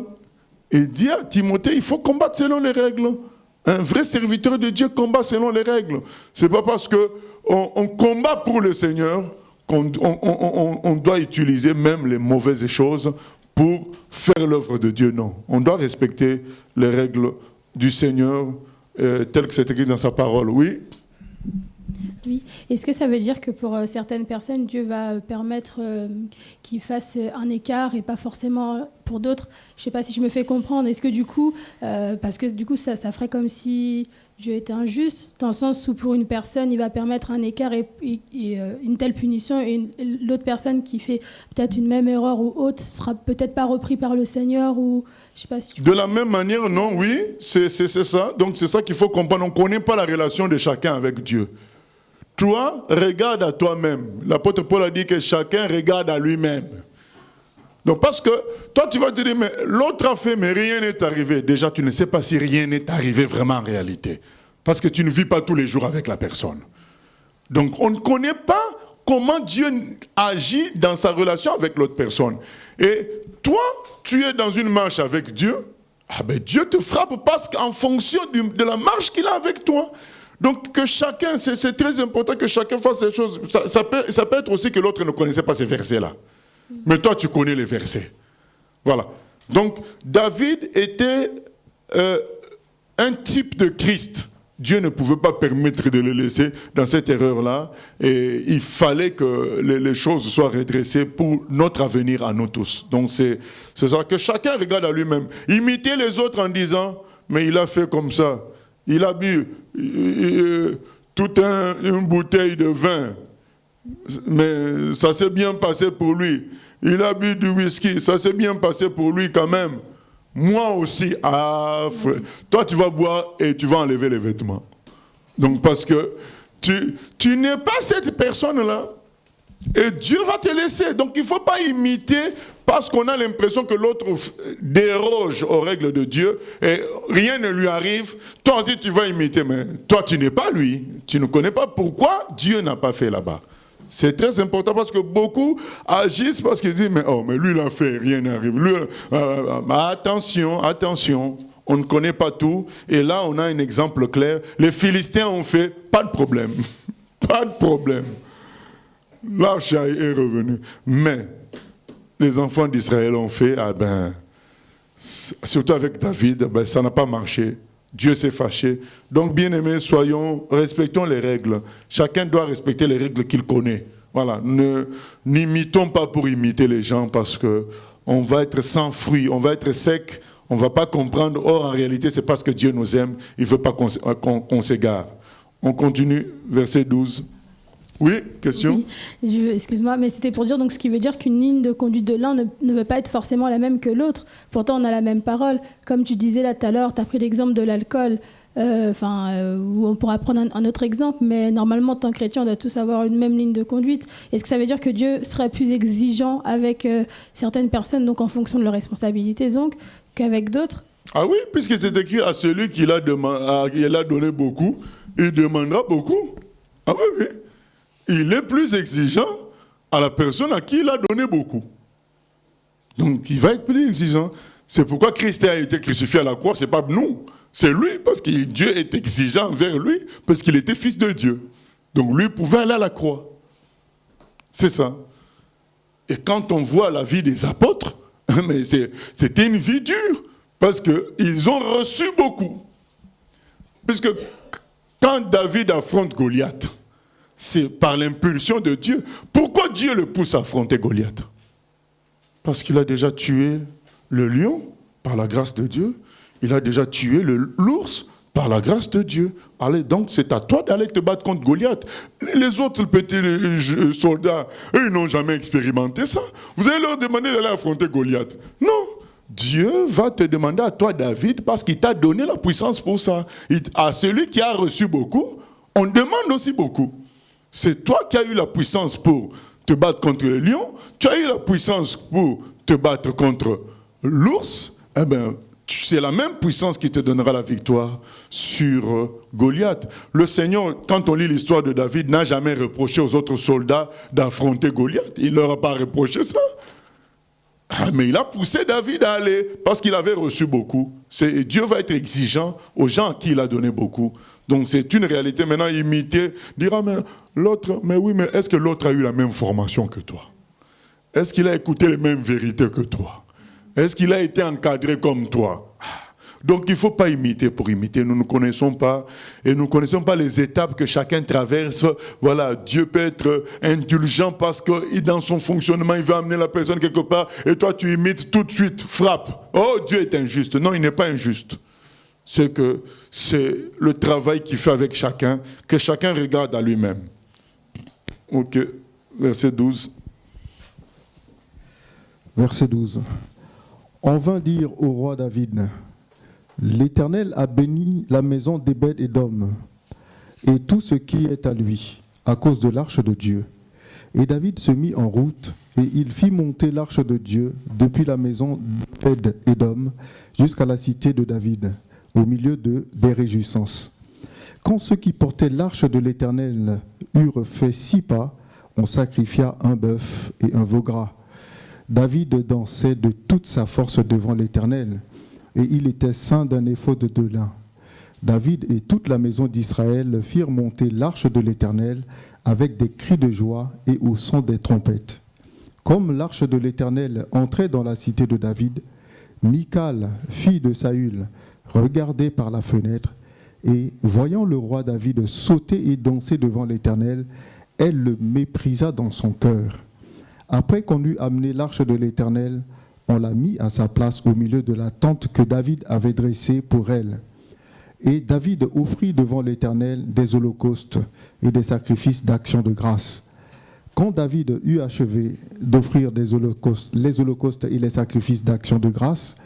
Il dit à Timothée, il faut combattre selon les règles. Un vrai serviteur de Dieu combat selon les règles. Ce n'est pas parce qu'on combat pour le Seigneur qu'on doit utiliser même les mauvaises choses pour faire l'œuvre de Dieu. Non, on doit respecter les règles du Seigneur telles que c'est écrit dans sa parole. Oui. Oui. Est-ce que ça veut dire que pour certaines personnes, Dieu va permettre qu'ils fassent un écart et pas forcément pour d'autres? Je ne sais pas si je me fais comprendre. Est-ce que du coup, parce que du coup, ça ferait comme si Dieu était injuste, dans le sens où pour une personne, il va permettre un écart et une telle punition, et l'autre personne qui fait peut-être une même erreur ou autre sera peut-être pas repris par le Seigneur, ou je sais pas si tu... De la même manière, non, oui, c'est ça. Donc c'est ça qu'il faut comprendre. On ne connaît pas la relation de chacun avec Dieu. Toi, regarde à toi-même. L'apôtre Paul a dit que chacun regarde à lui-même. Donc parce que toi tu vas te dire, mais l'autre a fait, mais rien n'est arrivé. Déjà tu ne sais pas si rien n'est arrivé vraiment en réalité. Parce que tu ne vis pas tous les jours avec la personne. Donc on ne connaît pas comment Dieu agit dans sa relation avec l'autre personne. Et toi, tu es dans une marche avec Dieu, ah ben Dieu te frappe parce qu'en fonction de la marche qu'il a avec toi. Donc que chacun, c'est très important que chacun fasse ces choses. Ça peut être aussi que l'autre ne connaissait pas ces versets-là. Mais toi, tu connais les versets. Voilà. Donc, David était un type de Christ. Dieu ne pouvait pas permettre de le laisser dans cette erreur-là. Et il fallait que les choses soient redressées pour notre avenir à nous tous. Donc, c'est ça, que chacun regarde à lui-même. Imiter les autres en disant, mais il a fait comme ça. Il a bu toute une bouteille de vin. Mais ça s'est bien passé pour lui. Il a bu du whisky, ça s'est bien passé pour lui quand même. Moi aussi, frère, toi tu vas boire et tu vas enlever les vêtements. Donc parce que tu n'es pas cette personne-là. Et Dieu va te laisser. Donc il ne faut pas imiter parce qu'on a l'impression que l'autre déroge aux règles de Dieu et rien ne lui arrive. Toi aussi tu vas imiter, mais toi tu n'es pas lui. Tu ne connais pas pourquoi Dieu n'a pas fait là-bas. C'est très important parce que beaucoup agissent parce qu'ils disent, mais lui il a fait, rien n'arrive. Attention, on ne connaît pas tout. Et là on a un exemple clair. Les Philistins ont fait, pas de problème. Pas de problème. L'arche est revenue. Mais les enfants d'Israël ont fait, surtout avec David, ça n'a pas marché. Dieu s'est fâché. Donc, bien-aimés, respectons les règles. Chacun doit respecter les règles qu'il connaît. Voilà. N'imitons pas pour imiter les gens parce qu'on va être sans fruit, on va être sec, on ne va pas comprendre. Or, en réalité, c'est parce que Dieu nous aime, il ne veut pas qu'on s'égare. On continue, verset 12. Oui, question? Oui, excuse-moi, mais c'était pour dire, donc, ce qui veut dire qu'une ligne de conduite de l'un ne veut pas être forcément la même que l'autre. Pourtant, on a la même parole. Comme tu disais là tout à l'heure, tu as pris l'exemple de l'alcool, où on pourra prendre un autre exemple, mais normalement, en tant que chrétien, on doit tous avoir une même ligne de conduite. Est-ce que ça veut dire que Dieu serait plus exigeant avec certaines personnes, donc en fonction de leurs responsabilités, donc, qu'avec d'autres? Ah oui, puisque c'est écrit à celui qui a donné beaucoup, il demandera beaucoup. Ah oui, oui. Il est plus exigeant à la personne à qui il a donné beaucoup. Donc, il va être plus exigeant. C'est pourquoi Christ a été crucifié à la croix, ce n'est pas nous. C'est lui, parce que Dieu est exigeant envers lui, parce qu'il était fils de Dieu. Donc, lui pouvait aller à la croix. C'est ça. Et quand on voit la vie des apôtres, mais c'était une vie dure, parce qu'ils ont reçu beaucoup. Puisque quand David affronte Goliath, c'est par l'impulsion de Dieu. Pourquoi Dieu le pousse à affronter Goliath? Parce qu'il a déjà tué le lion par la grâce de Dieu. Il a déjà tué l'ours par la grâce de Dieu. Allez, donc c'est à toi d'aller te battre contre Goliath. Les autres petits soldats, eux, ils n'ont jamais expérimenté ça. Vous allez leur demander d'aller affronter Goliath. Non. Dieu va te demander à toi, David, parce qu'il t'a donné la puissance pour ça. À celui qui a reçu beaucoup, on demande aussi beaucoup. C'est toi qui as eu la puissance pour te battre contre le lion, tu as eu la puissance pour te battre contre l'ours, c'est la même puissance qui te donnera la victoire sur Goliath. Le Seigneur, quand on lit l'histoire de David, n'a jamais reproché aux autres soldats d'affronter Goliath. Il ne leur a pas reproché ça. Mais il a poussé David à aller parce qu'il avait reçu beaucoup. Dieu va être exigeant aux gens à qui il a donné beaucoup. Donc c'est une réalité. Maintenant, imiter, dira, mais l'autre, mais oui, mais est-ce que l'autre a eu la même formation que toi? Est-ce qu'il a écouté les mêmes vérités que toi? Est-ce qu'il a été encadré comme toi? Donc il ne faut pas imiter pour imiter. Nous ne connaissons pas, et nous ne connaissons pas les étapes que chacun traverse. Voilà, Dieu peut être indulgent parce que dans son fonctionnement, il veut amener la personne quelque part, et toi tu imites tout de suite, frappe. Oh, Dieu est injuste. Non, il n'est pas injuste. C'est que c'est le travail qu'il fait avec chacun, que chacun regarde à lui-même. Ok, verset 12. Verset 12. On vint dire au roi David, l'Éternel a béni la maison d'Obed-Édom et tout ce qui est à lui, à cause de l'arche de Dieu. Et David se mit en route, et il fit monter l'arche de Dieu depuis la maison d'Obed-Édom jusqu'à la cité de David, au milieu des réjouissances. Quand ceux qui portaient l'arche de l'Éternel eurent fait 6 pas, on sacrifia un bœuf et un veau gras. David dansait de toute sa force devant l'Éternel, et il était ceint d'un éphod de lin. David et toute la maison d'Israël firent monter l'arche de l'Éternel avec des cris de joie et au son des trompettes. Comme l'arche de l'Éternel entrait dans la cité de David, Michal, fille de Saül, regardait par la fenêtre, et voyant le roi David sauter et danser devant l'Éternel, elle le méprisa dans son cœur. Après qu'on eut amené l'arche de l'Éternel, on l'a mis à sa place au milieu de la tente que David avait dressée pour elle. Et David offrit devant l'Éternel des holocaustes et des sacrifices d'action de grâce. Quand David eut achevé d'offrir les holocaustes et les sacrifices d'action de grâce,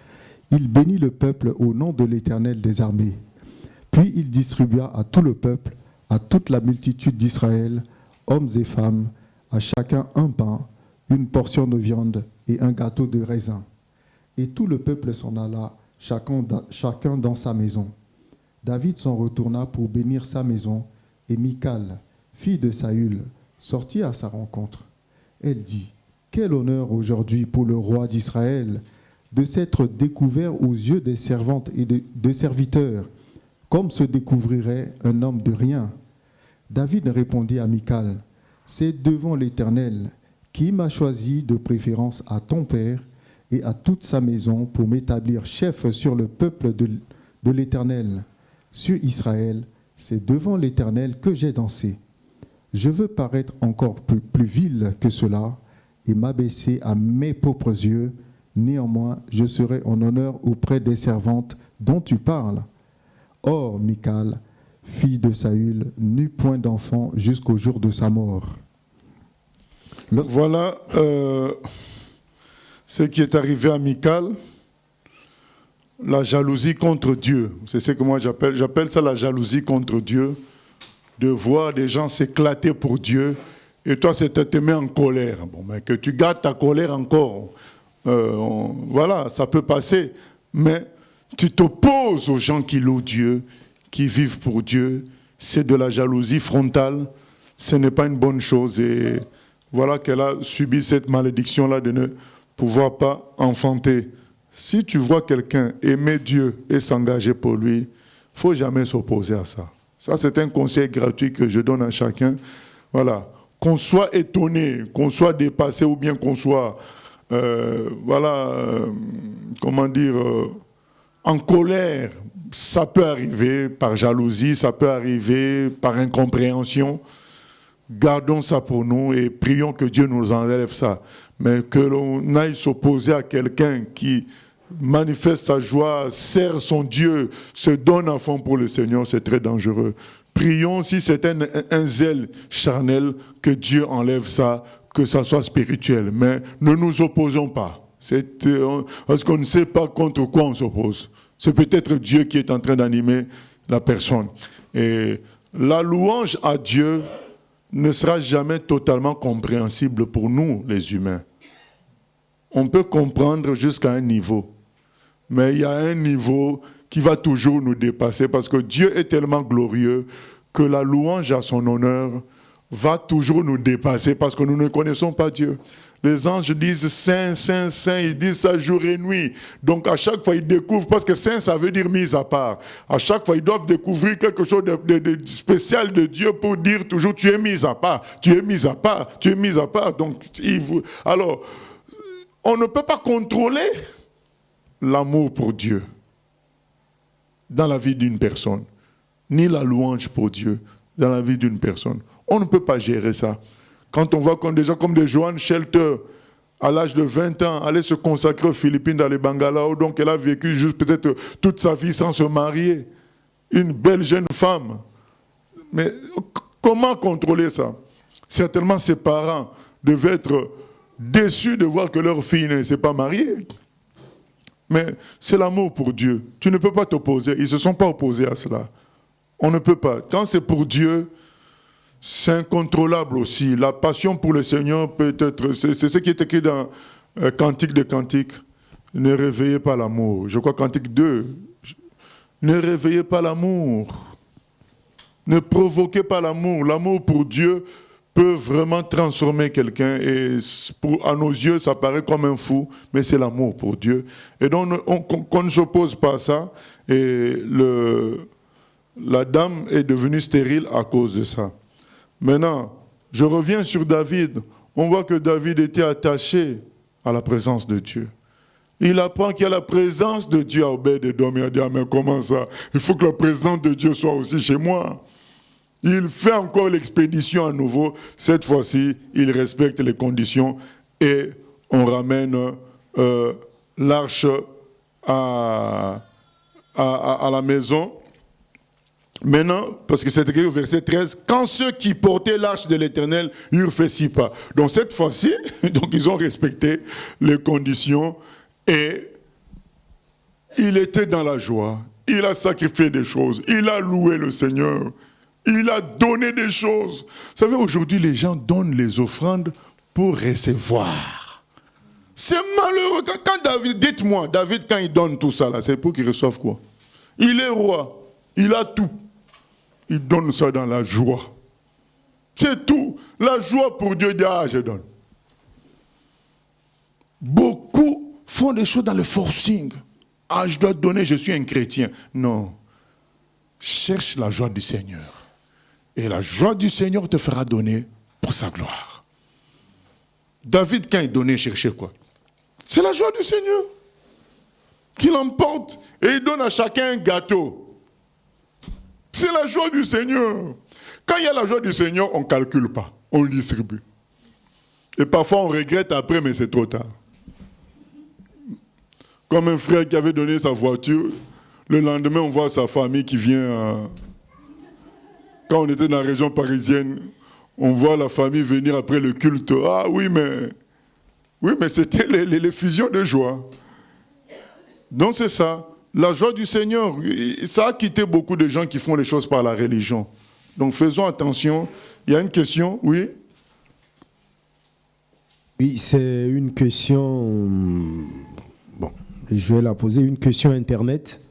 il bénit le peuple au nom de l'Éternel des armées. Puis il distribua à tout le peuple, à toute la multitude d'Israël, hommes et femmes, à chacun un pain, une portion de viande et un gâteau de raisin. Et tout le peuple s'en alla, chacun dans sa maison. David s'en retourna pour bénir sa maison, et Michal, fille de Saül, sortit à sa rencontre. Elle dit, « Quel honneur aujourd'hui pour le roi d'Israël de s'être découvert aux yeux des servantes et des serviteurs, comme se découvrirait un homme de rien. » David répondit à Michal, « C'est devant l'Éternel qui m'a choisi de préférence à ton père et à toute sa maison pour m'établir chef sur le peuple de l'Éternel. Sur Israël, c'est devant l'Éternel que j'ai dansé. Je veux paraître encore plus vil que cela et m'abaisser à mes propres yeux. Néanmoins, je serai en honneur auprès des servantes dont tu parles. Or, Michal, fille de Saül, n'eut point d'enfant jusqu'au jour de sa mort. » Voilà ce qui est arrivé à Michal, la jalousie contre Dieu. C'est ce que moi j'appelle ça la jalousie contre Dieu, de voir des gens s'éclater pour Dieu, et toi ça te met en colère. Bon, mais que tu gardes ta colère encore, voilà, ça peut passer, mais tu t'opposes aux gens qui louent Dieu, qui vivent pour Dieu, c'est de la jalousie frontale, ce n'est pas une bonne chose, et voilà qu'elle a subi cette malédiction-là de ne pouvoir pas enfanter. Si tu vois quelqu'un aimer Dieu et s'engager pour lui, il ne faut jamais s'opposer à ça. Ça, c'est un conseil gratuit que je donne à chacun. Voilà. Qu'on soit étonné, qu'on soit dépassé ou bien qu'on soit, en colère, ça peut arriver par jalousie, ça peut arriver par incompréhension. Gardons ça pour nous et prions que Dieu nous enlève ça. Mais que l'on aille s'opposer à quelqu'un qui manifeste sa joie, sert son Dieu, se donne à fond pour le Seigneur, c'est très dangereux. Prions, si c'est un zèle charnel, que Dieu enlève ça, que ça soit spirituel. Mais ne nous opposons pas. Parce qu'on ne sait pas contre quoi on s'oppose. C'est peut-être Dieu qui est en train d'animer la personne. Et la louange à Dieu ne sera jamais totalement compréhensible pour nous, les humains. On peut comprendre jusqu'à un niveau. Mais il y a un niveau qui va toujours nous dépasser parce que Dieu est tellement glorieux que la louange à son honneur va toujours nous dépasser parce que nous ne connaissons pas Dieu. Les anges disent Saint, Saint, Saint, ils disent ça jour et nuit. Donc à chaque fois ils découvrent, parce que Saint ça veut dire mis à part. À chaque fois ils doivent découvrir quelque chose de spécial de Dieu pour dire toujours tu es mis à part, tu es mis à part, tu es mis à part. Donc, alors, on ne peut pas contrôler l'amour pour Dieu dans la vie d'une personne, ni la louange pour Dieu dans la vie d'une personne. On ne peut pas gérer ça. Quand on voit comme des gens comme des Joan Shelter, à l'âge de 20 ans, aller se consacrer aux Philippines dans les Bangalao, donc elle a vécu juste peut-être toute sa vie sans se marier. Une belle jeune femme. Mais comment contrôler ça? Certainement ses parents devaient être déçus de voir que leur fille ne s'est pas mariée. Mais c'est l'amour pour Dieu. Tu ne peux pas t'opposer. Ils ne se sont pas opposés à cela. On ne peut pas. Quand c'est pour Dieu, c'est incontrôlable aussi. La passion pour le Seigneur peut être... C'est ce qui est écrit dans Cantique des Cantiques. Ne réveillez pas l'amour. Je crois Cantique 2. Ne réveillez pas l'amour. Ne provoquez pas l'amour. L'amour pour Dieu peut vraiment transformer quelqu'un. Et à nos yeux, ça paraît comme un fou, mais c'est l'amour pour Dieu. Et donc, on ne s'oppose pas à ça. Et la dame est devenue stérile à cause de ça. Maintenant, je reviens sur David. On voit que David était attaché à la présence de Dieu. Il apprend qu'il y a la présence de Dieu à Obed-Edom. Il a dit, ah, mais comment ça? Il faut que la présence de Dieu soit aussi chez moi. Il fait encore l'expédition à nouveau. Cette fois-ci, il respecte les conditions et on ramène l'arche à la maison. Maintenant, parce que c'est écrit au verset 13, quand ceux qui portaient l'arche de l'Éternel eurent fait 6 pas. Donc cette fois-ci, donc ils ont respecté les conditions et il était dans la joie. Il a sacrifié des choses. Il a loué le Seigneur. Il a donné des choses. Vous savez, aujourd'hui, les gens donnent les offrandes pour recevoir. C'est malheureux. Quand David, dites-moi, David, quand il donne tout ça, là, c'est pour qu'il reçoive quoi? Il est roi. Il a tout. Il donne ça dans la joie. C'est tout. La joie pour Dieu, dit, ah, je donne. Beaucoup font des choses dans le forcing. Ah, je dois donner, je suis un chrétien. Non. Cherche la joie du Seigneur. Et la joie du Seigneur te fera donner pour sa gloire. David, quand il donnait, cherchait quoi? C'est la joie du Seigneur qu'il emporte. Et il donne à chacun un gâteau. C'est la joie du Seigneur. Quand il y a la joie du Seigneur, on ne calcule pas. On le distribue. Et parfois, on regrette après, mais c'est trop tard. Comme un frère qui avait donné sa voiture, le lendemain, on voit sa famille qui vient... Quand on était dans la région parisienne, on voit la famille venir après le culte. Ah oui, mais c'était les fusions de joie. Donc c'est ça. La joie du Seigneur, ça a quitté beaucoup de gens qui font les choses par la religion. Donc faisons attention. Il y a une question, oui? Oui, c'est une question... Bon, je vais la poser. Une question Internet.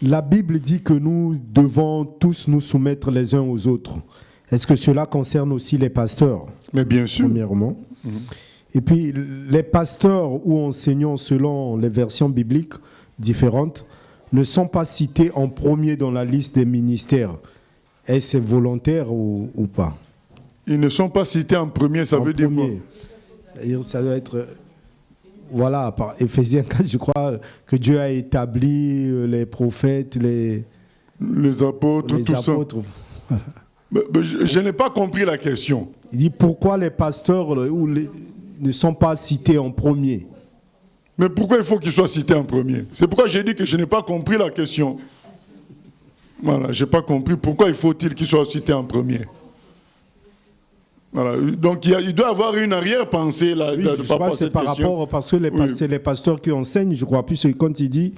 La Bible dit que nous devons tous nous soumettre les uns aux autres. Est-ce que cela concerne aussi les pasteurs? Mais bien sûr. Premièrement. Et puis, les pasteurs ou enseignants, selon les versions bibliques différentes, ne sont pas cités en premier dans la liste des ministères. Est-ce volontaire ou pas? Ils ne sont pas cités en premier, ça veut dire quoi? C'est-à-dire, ça doit être... Voilà, par Éphésiens 4, je crois que Dieu a établi les prophètes, les apôtres, tout apôtres. Ça. Mais je n'ai pas compris la question. Il dit pourquoi les pasteurs ne sont pas cités en premier? Mais pourquoi il faut qu'ils soient cités en premier? C'est pourquoi j'ai dit que je n'ai pas compris la question. Voilà, je n'ai pas compris pourquoi il faut-il qu'ils soient cités en premier. Voilà. Donc il doit y avoir une arrière-pensée là, oui, je crois que c'est par rapport, parce que les pasteurs qui enseignent, je crois plus, quand il dit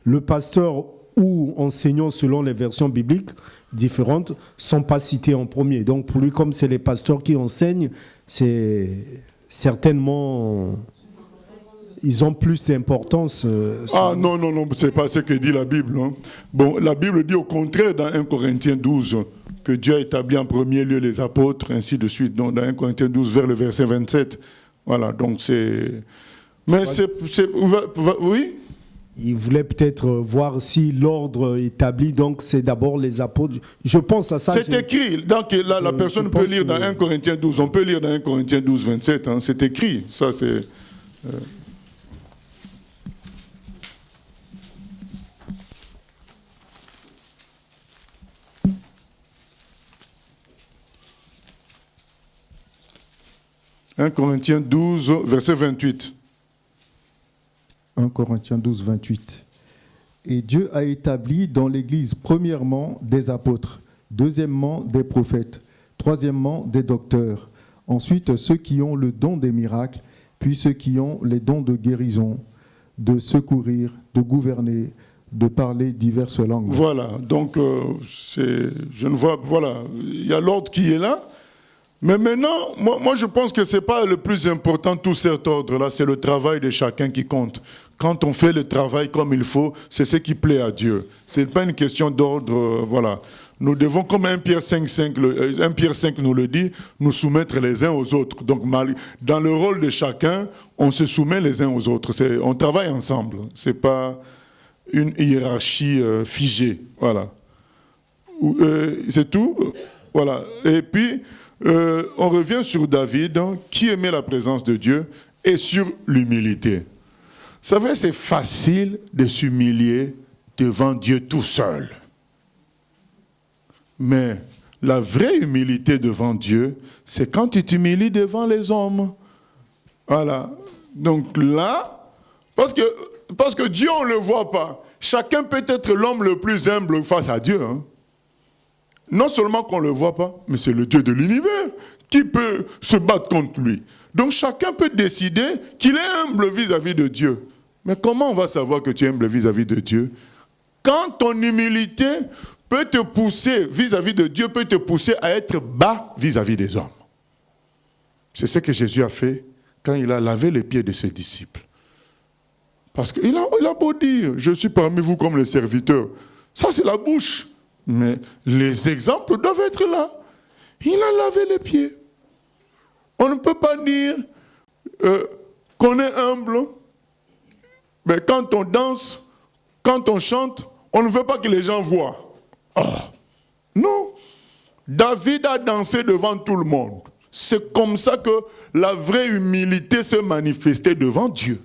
le pasteur ou enseignant selon les versions bibliques différentes ne sont pas cités en premier. Donc pour lui, comme c'est les pasteurs qui enseignent, c'est certainement ils ont plus d'importance. Ah non, c'est pas ce que dit la Bible. Hein. Bon, la Bible dit au contraire dans 1 Corinthiens 12 que Dieu a établi en premier lieu les apôtres, ainsi de suite. Donc dans 1 Corinthiens 12 vers le verset 27. Voilà, donc c'est... Mais oui. Il voulait peut-être voir si l'ordre établi, donc c'est d'abord les apôtres. Je pense à ça. C'est écrit. Donc là, la personne peut lire dans 1 Corinthiens 12. On peut lire dans 1 Corinthiens 12, 27. Hein, c'est écrit. Ça, c'est... 1 Corinthiens 12, verset 28. 1 Corinthiens 12, 28. Et Dieu a établi dans l'Église, premièrement, des apôtres, deuxièmement, des prophètes, troisièmement, des docteurs, ensuite ceux qui ont le don des miracles, puis ceux qui ont les dons de guérison, de secourir, de gouverner, de parler diverses langues. Voilà, donc je ne vois, voilà, il y a l'ordre qui est là. Mais maintenant, moi je pense que ce n'est pas le plus important, tout cet ordre-là, c'est le travail de chacun qui compte. Quand on fait le travail comme il faut, c'est ce qui plaît à Dieu. Ce n'est pas une question d'ordre, voilà. Nous devons, comme 1 Pierre 5 nous le dit, nous soumettre les uns aux autres. Donc dans le rôle de chacun, on se soumet les uns aux autres. On travaille ensemble, ce n'est pas une hiérarchie figée. Voilà. C'est tout. Voilà. Et puis... on revient sur David, qui aimait la présence de Dieu, et sur l'humilité. Vous savez, c'est facile de s'humilier devant Dieu tout seul. Mais la vraie humilité devant Dieu, c'est quand tu t'humilies devant les hommes. Voilà. Donc là, parce que Dieu, on ne le voit pas. Chacun peut être l'homme le plus humble face à Dieu. Hein. Non seulement qu'on ne le voit pas, mais c'est le Dieu de l'univers qui peut se battre contre lui. Donc chacun peut décider qu'il est humble vis-à-vis de Dieu. Mais comment on va savoir que tu es humble vis-à-vis de Dieu? Quand ton humilité peut te pousser vis-à-vis de Dieu, peut te pousser à être bas vis-à-vis des hommes. C'est ce que Jésus a fait quand il a lavé les pieds de ses disciples. Parce qu'il a beau dire, je suis parmi vous comme le serviteur. Ça c'est la bouche. Mais les exemples doivent être là. Il a lavé les pieds. On ne peut pas dire qu'on est humble. Mais quand on danse, quand on chante, on ne veut pas que les gens voient. Ah. Non. David a dansé devant tout le monde. C'est comme ça que la vraie humilité s'est manifestée devant Dieu.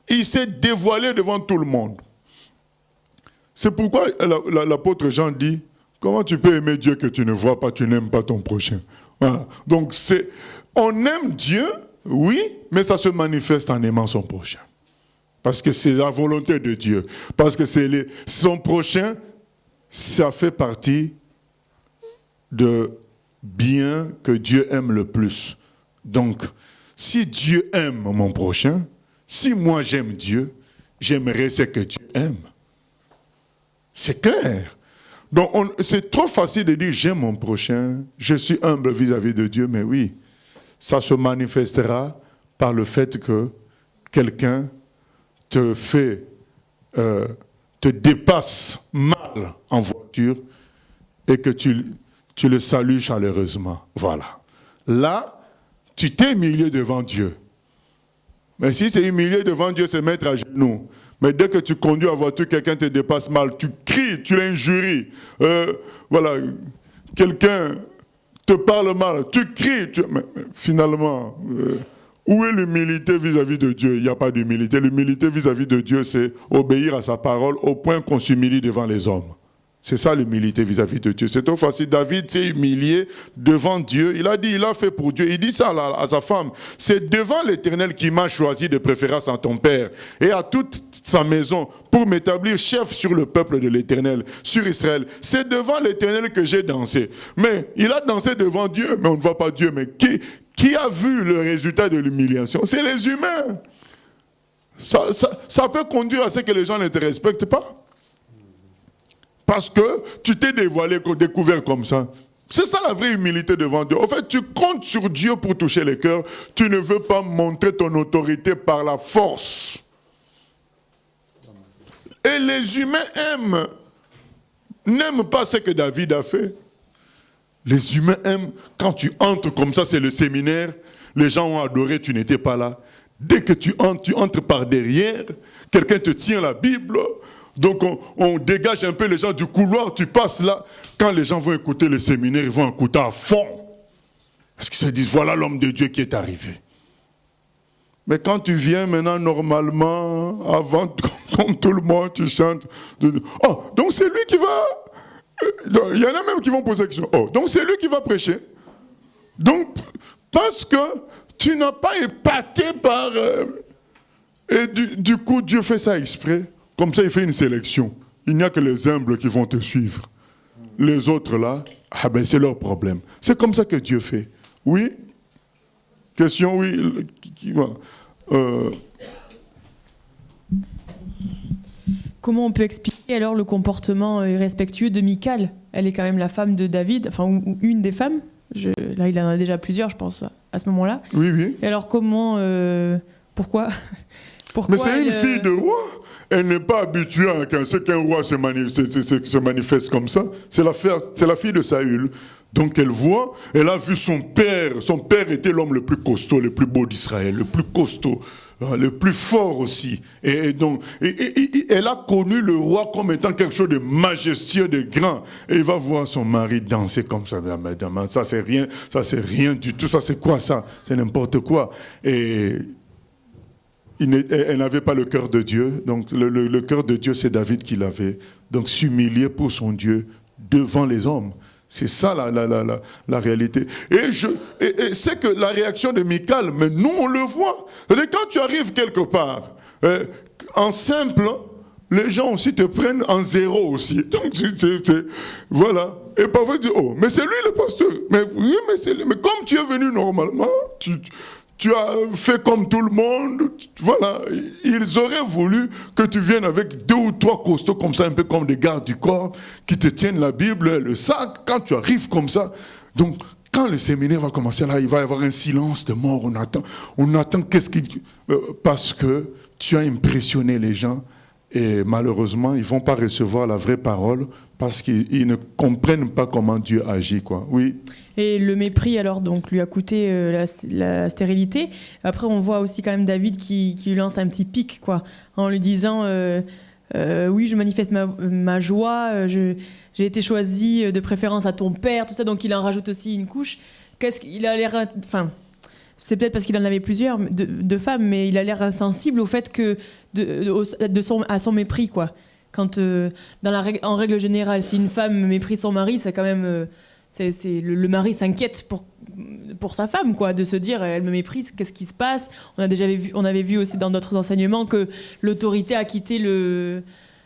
Il s'est dévoilé devant tout le monde. C'est pourquoi l'apôtre Jean dit, comment tu peux aimer Dieu que tu ne vois pas, tu n'aimes pas ton prochain. Voilà. Donc on aime Dieu, oui, mais ça se manifeste en aimant son prochain. Parce que c'est la volonté de Dieu. Parce que son prochain, ça fait partie de bien que Dieu aime le plus. Donc, si Dieu aime mon prochain, si moi j'aime Dieu, j'aimerais ce que Dieu aime. C'est clair. Donc, c'est trop facile de dire j'aime mon prochain, je suis humble vis-à-vis de Dieu, mais oui, ça se manifestera par le fait que quelqu'un te dépasse mal en voiture et que tu le salues chaleureusement. Voilà. Là, tu t'es humilié devant Dieu. Mais si c'est humilié devant Dieu, c'est mettre à genoux. Mais dès que tu conduis en voiture, quelqu'un te dépasse mal, tu cries, tu l'injuries. Voilà, quelqu'un te parle mal, tu cries. Mais finalement, où est l'humilité vis-à-vis de Dieu? Il n'y a pas d'humilité. L'humilité vis-à-vis de Dieu, c'est obéir à sa parole au point qu'on s'humilie devant les hommes. C'est ça l'humilité vis-à-vis de Dieu. C'est trop facile. David s'est humilié devant Dieu. Il a dit, il a fait pour Dieu. Il dit ça à sa femme. C'est devant l'Éternel qui m'a choisi de préférence à ton père et à toute sa maison pour m'établir chef sur le peuple de l'Éternel, sur Israël. C'est devant l'Éternel que j'ai dansé. Mais il a dansé devant Dieu, mais on ne voit pas Dieu. Mais qui a vu le résultat de l'humiliation? C'est les humains. Ça peut conduire à ce que les gens ne te respectent pas. Parce que tu t'es dévoilé, découvert comme ça. C'est ça la vraie humilité devant Dieu. En fait, tu comptes sur Dieu pour toucher les cœurs. Tu ne veux pas montrer ton autorité par la force. Et les humains n'aiment pas ce que David a fait. Les humains aiment, quand tu entres comme ça, c'est le séminaire, les gens ont adoré, tu n'étais pas là. Dès que tu entres par derrière, quelqu'un te tient la Bible, donc on dégage un peu les gens du couloir, tu passes là. Quand les gens vont écouter le séminaire, ils vont écouter à fond. Parce qu'ils se disent, voilà l'homme de Dieu qui est arrivé. Mais quand tu viens maintenant, normalement, avant, comme tout le monde, tu chantes. Oh, donc c'est lui qui va... Il y en a même qui vont poser la question. Oh, donc c'est lui qui va prêcher. Donc, parce que tu n'as pas épaté par... et du coup, Dieu fait ça exprès. Comme ça, il fait une sélection. Il n'y a que les humbles qui vont te suivre. Les autres là, ah ben c'est leur problème. C'est comme ça que Dieu fait. Oui? Question, oui. Comment on peut expliquer alors le comportement irrespectueux de Michal? Elle est quand même la femme de David, enfin ou une des femmes. Là, il en a déjà plusieurs, je pense, à ce moment-là. Oui, oui. Et alors comment, pourquoi Mais c'est une fille de roi. Elle n'est pas habituée à ce qu'un roi se manifeste comme ça. C'est la fille de Saül. Donc elle voit, elle a vu son père. Son père était l'homme le plus costaud, le plus beau d'Israël, le plus costaud, le plus fort aussi. Et donc, elle a connu le roi comme étant quelque chose de majestueux, de grand. Et il va voir son mari danser comme ça. Madame, ça c'est rien du tout. Ça c'est quoi ça? C'est n'importe quoi. Et elle n'avait pas le cœur de Dieu. Donc le cœur de Dieu, c'est David qui l'avait. Donc s'humilier pour son Dieu devant les hommes. C'est ça la réalité. Et c'est que la réaction de Michal, mais nous on le voit. C'est-à-dire, quand tu arrives quelque part, en simple, les gens aussi te prennent en zéro aussi. Donc voilà. Et parfois tu dis, oh, mais c'est lui le pasteur. Mais oui, mais comme tu es venu normalement, tu as fait comme tout le monde, voilà. Ils auraient voulu que tu viennes avec 2 ou 3 costauds comme ça, un peu comme des gardes du corps, qui te tiennent la Bible, le sac, quand tu arrives comme ça. Donc, quand le séminaire va commencer, là, il va y avoir un silence de mort, on attend qu'est-ce qui... parce que tu as impressionné les gens, et malheureusement, ils ne vont pas recevoir la vraie parole, parce qu'ils ne comprennent pas comment Dieu agit, quoi. Oui. Et le mépris, alors, donc, lui a coûté la stérilité. Après, on voit aussi quand même David qui lui lance un petit pic, quoi, en lui disant oui, je manifeste ma joie, j'ai été choisi de préférence à ton père, tout ça. Donc, il en rajoute aussi une couche. Qu'est-ce qu'il a l'air... Enfin, c'est peut-être parce qu'il en avait plusieurs de femmes, mais il a l'air insensible au fait que à son mépris, quoi. Quand, en règle générale, si une femme méprise son mari, c'est quand même... le mari s'inquiète pour sa femme, quoi, de se dire elle me méprise, qu'est-ce qui se passe? On avait vu aussi dans d'autres enseignements que l'autorité a quitté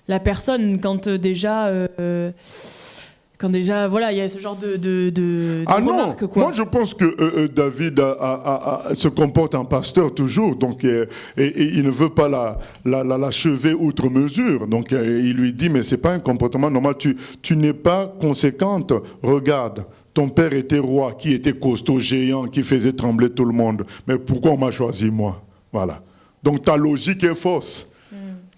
la personne quand déjà voilà, il y a ce genre de remarques, quoi. Moi je pense que David se comporte en pasteur toujours, donc et il ne veut pas l'achever outre mesure, donc il lui dit mais c'est pas un comportement normal, tu n'es pas conséquente, regarde. Ton père était roi, qui était costaud, géant, qui faisait trembler tout le monde. Mais pourquoi on m'a choisi moi? Voilà. Donc ta logique est fausse.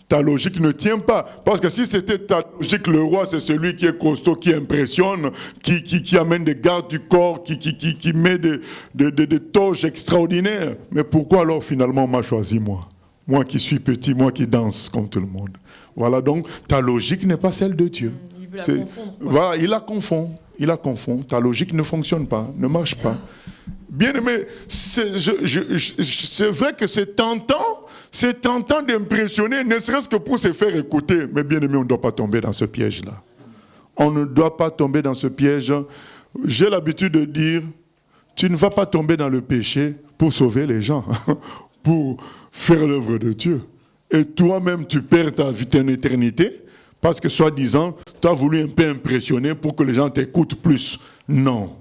Ta logique ne tient pas. Parce que si c'était ta logique, le roi, c'est celui qui est costaud, qui impressionne, qui amène des gardes du corps, qui met des toges extraordinaires. Mais pourquoi alors finalement on m'a choisi moi? Moi qui suis petit, moi qui danse comme tout le monde. Voilà, donc ta logique n'est pas celle de Dieu. Il veut la confondre, quoi. Voilà, il la confond. Ta logique ne fonctionne pas, ne marche pas. Bien aimé, c'est vrai que c'est tentant d'impressionner, ne serait-ce que pour se faire écouter. Mais bien aimé, on ne doit pas tomber dans ce piège-là. On ne doit pas tomber dans ce piège. J'ai l'habitude de dire, tu ne vas pas tomber dans le péché pour sauver les gens, pour faire l'œuvre de Dieu. Et toi-même, tu perds ta vie, ton éternité, parce que soi-disant, tu as voulu un peu impressionner pour que les gens t'écoutent plus. Non.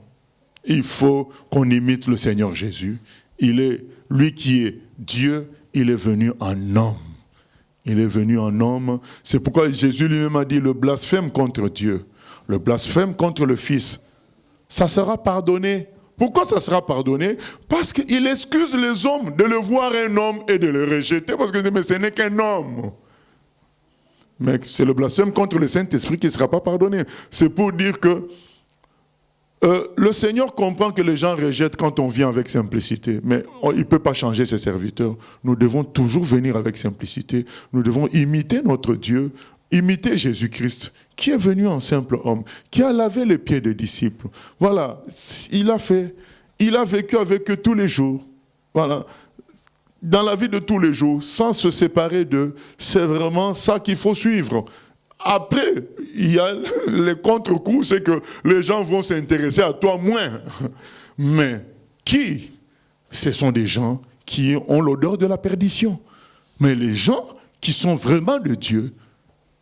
Il faut qu'on imite le Seigneur Jésus. Il est, lui qui est Dieu, il est venu en homme. Il est venu en homme. C'est pourquoi Jésus lui-même a dit le blasphème contre Dieu, le blasphème contre le Fils. ça sera pardonné. Pourquoi ça sera pardonné? Parce qu'il excuse les hommes de le voir un homme et de le rejeter, parce que mais ce n'est qu'un homme. Mais c'est le blasphème contre le Saint-Esprit qui ne sera pas pardonné. C'est pour dire que le Seigneur comprend que les gens rejettent quand on vient avec simplicité, mais il ne peut pas changer ses serviteurs. Nous devons toujours venir avec simplicité. Nous devons imiter notre Dieu, imiter Jésus-Christ, qui est venu en simple homme, qui a lavé les pieds des disciples. Voilà, il a vécu avec eux tous les jours. Voilà. Dans la vie de tous les jours, sans se séparer d'eux, c'est vraiment ça qu'il faut suivre. Après, il y a les contre-coups, c'est que les gens vont s'intéresser à toi moins. Mais qui? Ce sont des gens qui ont l'odeur de la perdition. Mais les gens qui sont vraiment de Dieu,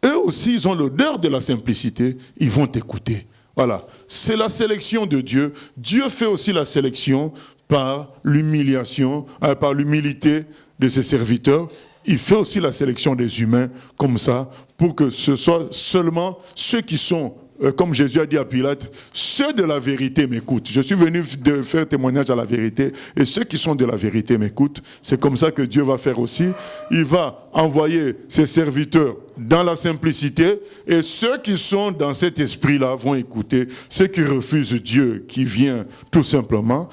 eux aussi, ils ont l'odeur de la simplicité, ils vont t'écouter. Voilà, c'est la sélection de Dieu. Dieu fait aussi la sélection par l'humiliation, par l'humilité de ses serviteurs. Il fait aussi la sélection des humains comme ça, pour que ce soit seulement ceux qui sont, comme Jésus a dit à Pilate, ceux de la vérité m'écoutent. Je suis venu de faire témoignage à la vérité, et ceux qui sont de la vérité m'écoutent. C'est comme ça que Dieu va faire aussi. Il va envoyer ses serviteurs dans la simplicité, et ceux qui sont dans cet esprit-là vont écouter. Ceux qui refusent Dieu, qui vient tout simplement,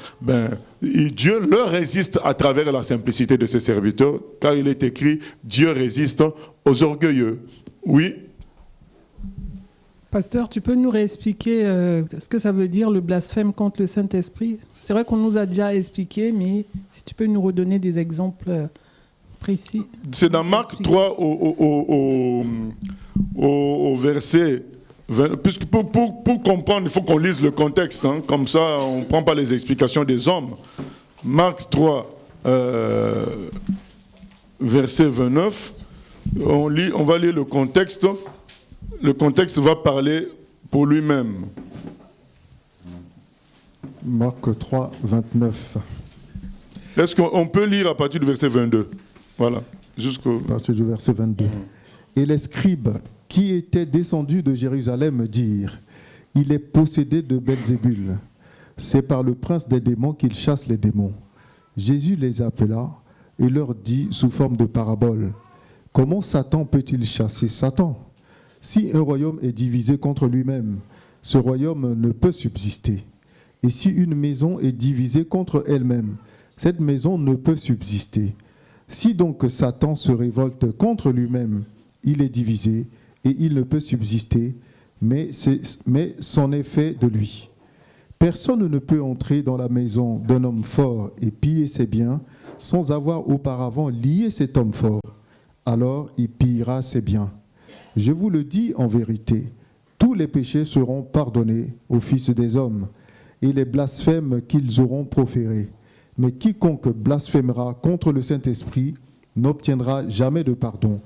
Dieu leur résiste à travers la simplicité de ses serviteurs, car il est écrit, Dieu résiste aux orgueilleux. Oui. Pasteur, tu peux nous réexpliquer ce que ça veut dire le blasphème contre le Saint-Esprit? C'est vrai qu'on nous a déjà expliqué, mais si tu peux nous redonner des exemples précis. C'est dans Marc 3 au verset 20. Puisque pour comprendre, il faut qu'on lise le contexte. Hein, comme ça, on ne prend pas les explications des hommes. Marc 3, verset 29. On va lire le contexte. Le contexte va parler pour lui-même. Marc 3, 29. Est-ce qu'on peut lire à partir du verset 22? Voilà. À partir du verset 22. Et les scribes qui étaient descendus de Jérusalem dirent, il est possédé de Belzébul. C'est par le prince des démons qu'il chasse les démons. Jésus les appela et leur dit sous forme de parabole, comment Satan peut-il chasser Satan? Si un royaume est divisé contre lui-même, ce royaume ne peut subsister. Et si une maison est divisée contre elle-même, cette maison ne peut subsister. Si donc Satan se révolte contre lui-même, il est divisé et il ne peut subsister, mais c'en est fait de lui. Personne ne peut entrer dans la maison d'un homme fort et piller ses biens sans avoir auparavant lié cet homme fort. Alors il pillera ses biens. Je vous le dis en vérité, tous les péchés seront pardonnés aux fils des hommes et les blasphèmes qu'ils auront proférés. Mais quiconque blasphémera contre le Saint-Esprit n'obtiendra jamais de pardon.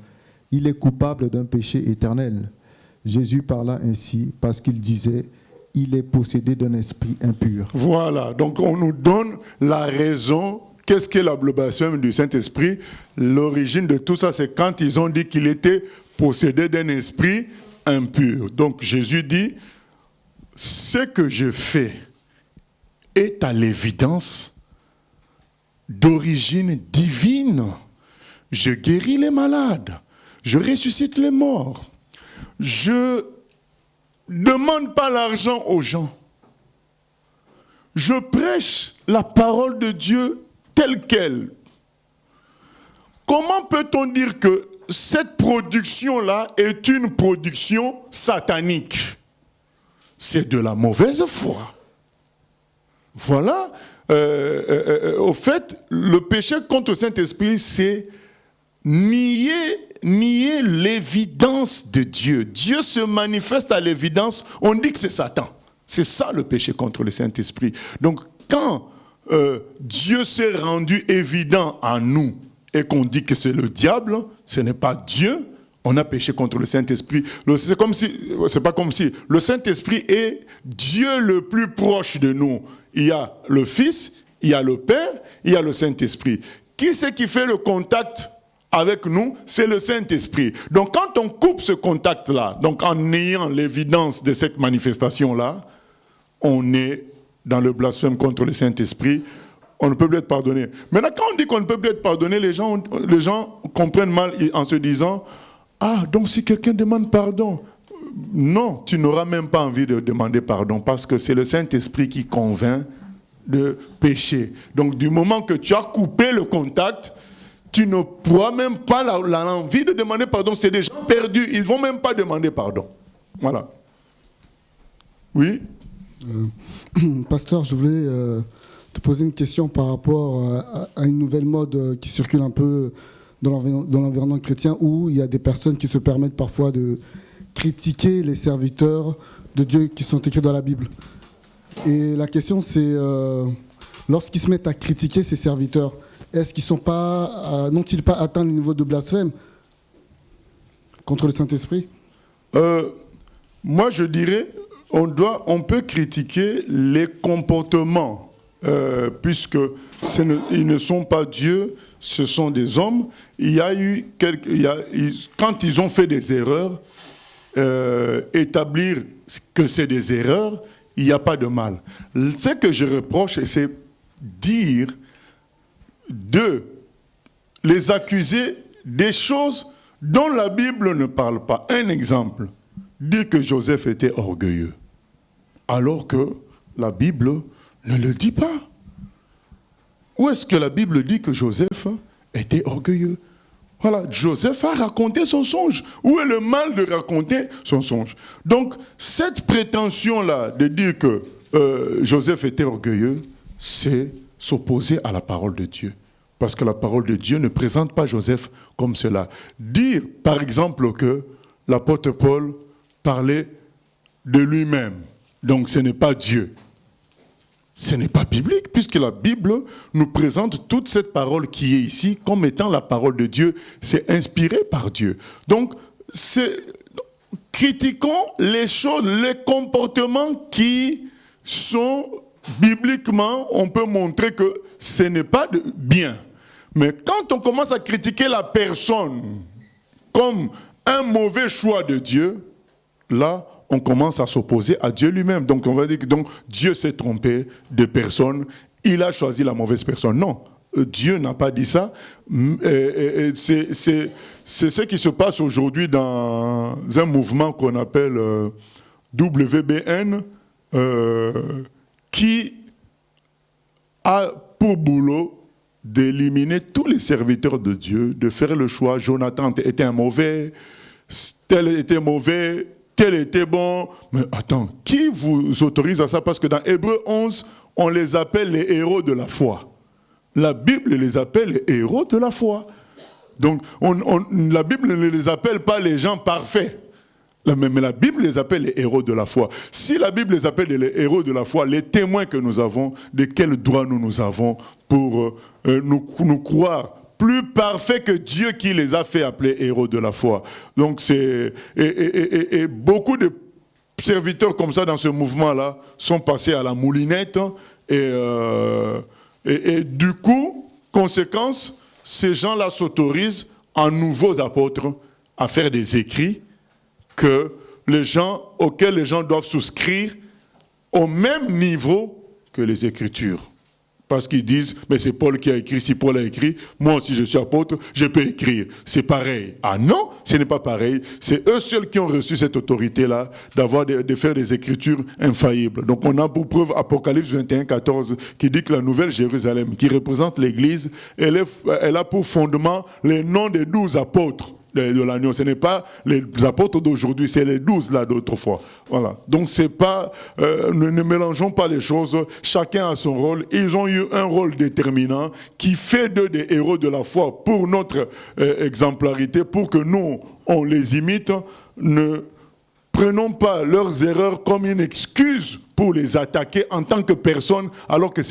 Il est coupable d'un péché éternel. Jésus parla ainsi parce qu'il disait, il est possédé d'un esprit impur. Voilà, donc on nous donne la raison. Qu'est-ce qu'est le blasphème du Saint-Esprit? L'origine de tout ça, c'est quand ils ont dit qu'il était possédé d'un esprit impur. Donc Jésus dit, ce que je fais est à l'évidence d'origine divine. Je guéris les malades, je ressuscite les morts, je ne demande pas l'argent aux gens. Je prêche la parole de Dieu telle qu'elle. Comment peut-on dire que cette production-là est une production satanique? C'est de la mauvaise foi. Voilà. Au fait, le péché contre le Saint-Esprit, c'est nier l'évidence de Dieu. Dieu se manifeste à l'évidence, on dit que c'est Satan. C'est ça le péché contre le Saint-Esprit. Donc, quand Dieu s'est rendu évident à nous et qu'on dit que c'est le diable, ce n'est pas Dieu, on a péché contre le Saint-Esprit. C'est pas comme si le Saint-Esprit est Dieu le plus proche de nous. Il y a le Fils, il y a le Père, il y a le Saint-Esprit. Qui c'est qui fait le contact avec nous? C'est le Saint-Esprit. Donc quand on coupe ce contact-là, donc en ayant l'évidence de cette manifestation-là, on est dans le blasphème contre le Saint-Esprit, on ne peut plus être pardonné. Maintenant, quand on dit qu'on ne peut plus être pardonné, les gens comprennent mal en se disant « Ah, donc si quelqu'un demande pardon », non, tu n'auras même pas envie de demander pardon parce que c'est le Saint-Esprit qui convainc de pécher. Donc, du moment que tu as coupé le contact, tu ne pourras même pas l'envie de demander pardon. C'est des gens perdus, ils ne vont même pas demander pardon. Voilà. Oui. Pasteur, je voulais te poser une question par rapport à une nouvelle mode qui circule un peu dans l'environnement chrétien où il y a des personnes qui se permettent parfois de critiquer les serviteurs de Dieu qui sont écrits dans la Bible. Et la question c'est, lorsqu'ils se mettent à critiquer ces serviteurs, est-ce qu'ils n'ont-ils pas atteint le niveau de blasphème contre le Saint-Esprit? Moi je dirais, on peut critiquer les comportements, puisque ils ne sont pas Dieu, ce sont des hommes. Quand ils ont fait des erreurs, établir que c'est des erreurs, il n'y a pas de mal. Ce que je reproche, c'est dire les accuser des choses dont la Bible ne parle pas. Un exemple, dire que Joseph était orgueilleux, alors que la Bible ne le dit pas. Où est-ce que la Bible dit que Joseph était orgueilleux? Voilà, Joseph a raconté son songe. Où est le mal de raconter son songe? Donc, cette prétention-là de dire que Joseph était orgueilleux, c'est s'opposer à la parole de Dieu. Parce que la parole de Dieu ne présente pas Joseph comme cela. Dire, par exemple, que l'apôtre Paul parlait de lui-même, donc ce n'est pas Dieu. Ce n'est pas biblique, puisque la Bible nous présente toute cette parole qui est ici comme étant la parole de Dieu. C'est inspiré par Dieu. Donc, critiquons les choses, les comportements qui sont bibliquement, on peut montrer que ce n'est pas bien. Mais quand on commence à critiquer la personne comme un mauvais choix de Dieu, là, on commence à s'opposer à Dieu lui-même. Donc on va dire que Dieu s'est trompé de personne, il a choisi la mauvaise personne. Non, Dieu n'a pas dit ça. C'est ce qui se passe aujourd'hui dans un mouvement qu'on appelle WBN, qui a pour boulot d'éliminer tous les serviteurs de Dieu, de faire le choix. Jonathan était un mauvais, tel était mauvais, tel était bon. Mais attends, qui vous autorise à ça? Parce que dans Hébreux 11, on les appelle les héros de la foi. La Bible les appelle les héros de la foi. Donc, la Bible ne les appelle pas les gens parfaits. Mais la Bible les appelle les héros de la foi. Si la Bible les appelle les héros de la foi, les témoins que nous avons, de quel droit nous avons pour nous croire plus parfaits que Dieu qui les a fait appeler héros de la foi. Donc et beaucoup de serviteurs comme ça dans ce mouvement-là sont passés à la moulinette et du coup, conséquence, ces gens-là s'autorisent en nouveaux apôtres à faire des écrits auxquels les gens doivent souscrire au même niveau que les Écritures. Parce qu'ils disent, mais c'est Paul qui a écrit, si Paul a écrit, moi aussi je suis apôtre, je peux écrire. C'est pareil. Ah non, ce n'est pas pareil. C'est eux seuls qui ont reçu cette autorité-là de faire des Écritures infaillibles. Donc on a pour preuve Apocalypse 21, 14, qui dit que la Nouvelle Jérusalem, qui représente l'Église, elle a pour fondement les noms des 12 apôtres de l'agneau. Ce n'est pas les apôtres d'aujourd'hui, c'est les 12 là d'autrefois. Voilà. Donc c'est pas, ne mélangeons pas les choses. Chacun a son rôle. Ils ont eu un rôle déterminant qui fait d'eux des héros de la foi pour notre exemplarité, pour que nous on les imite. Ne prenons pas leurs erreurs comme une excuse pour les attaquer en tant que personne, alors que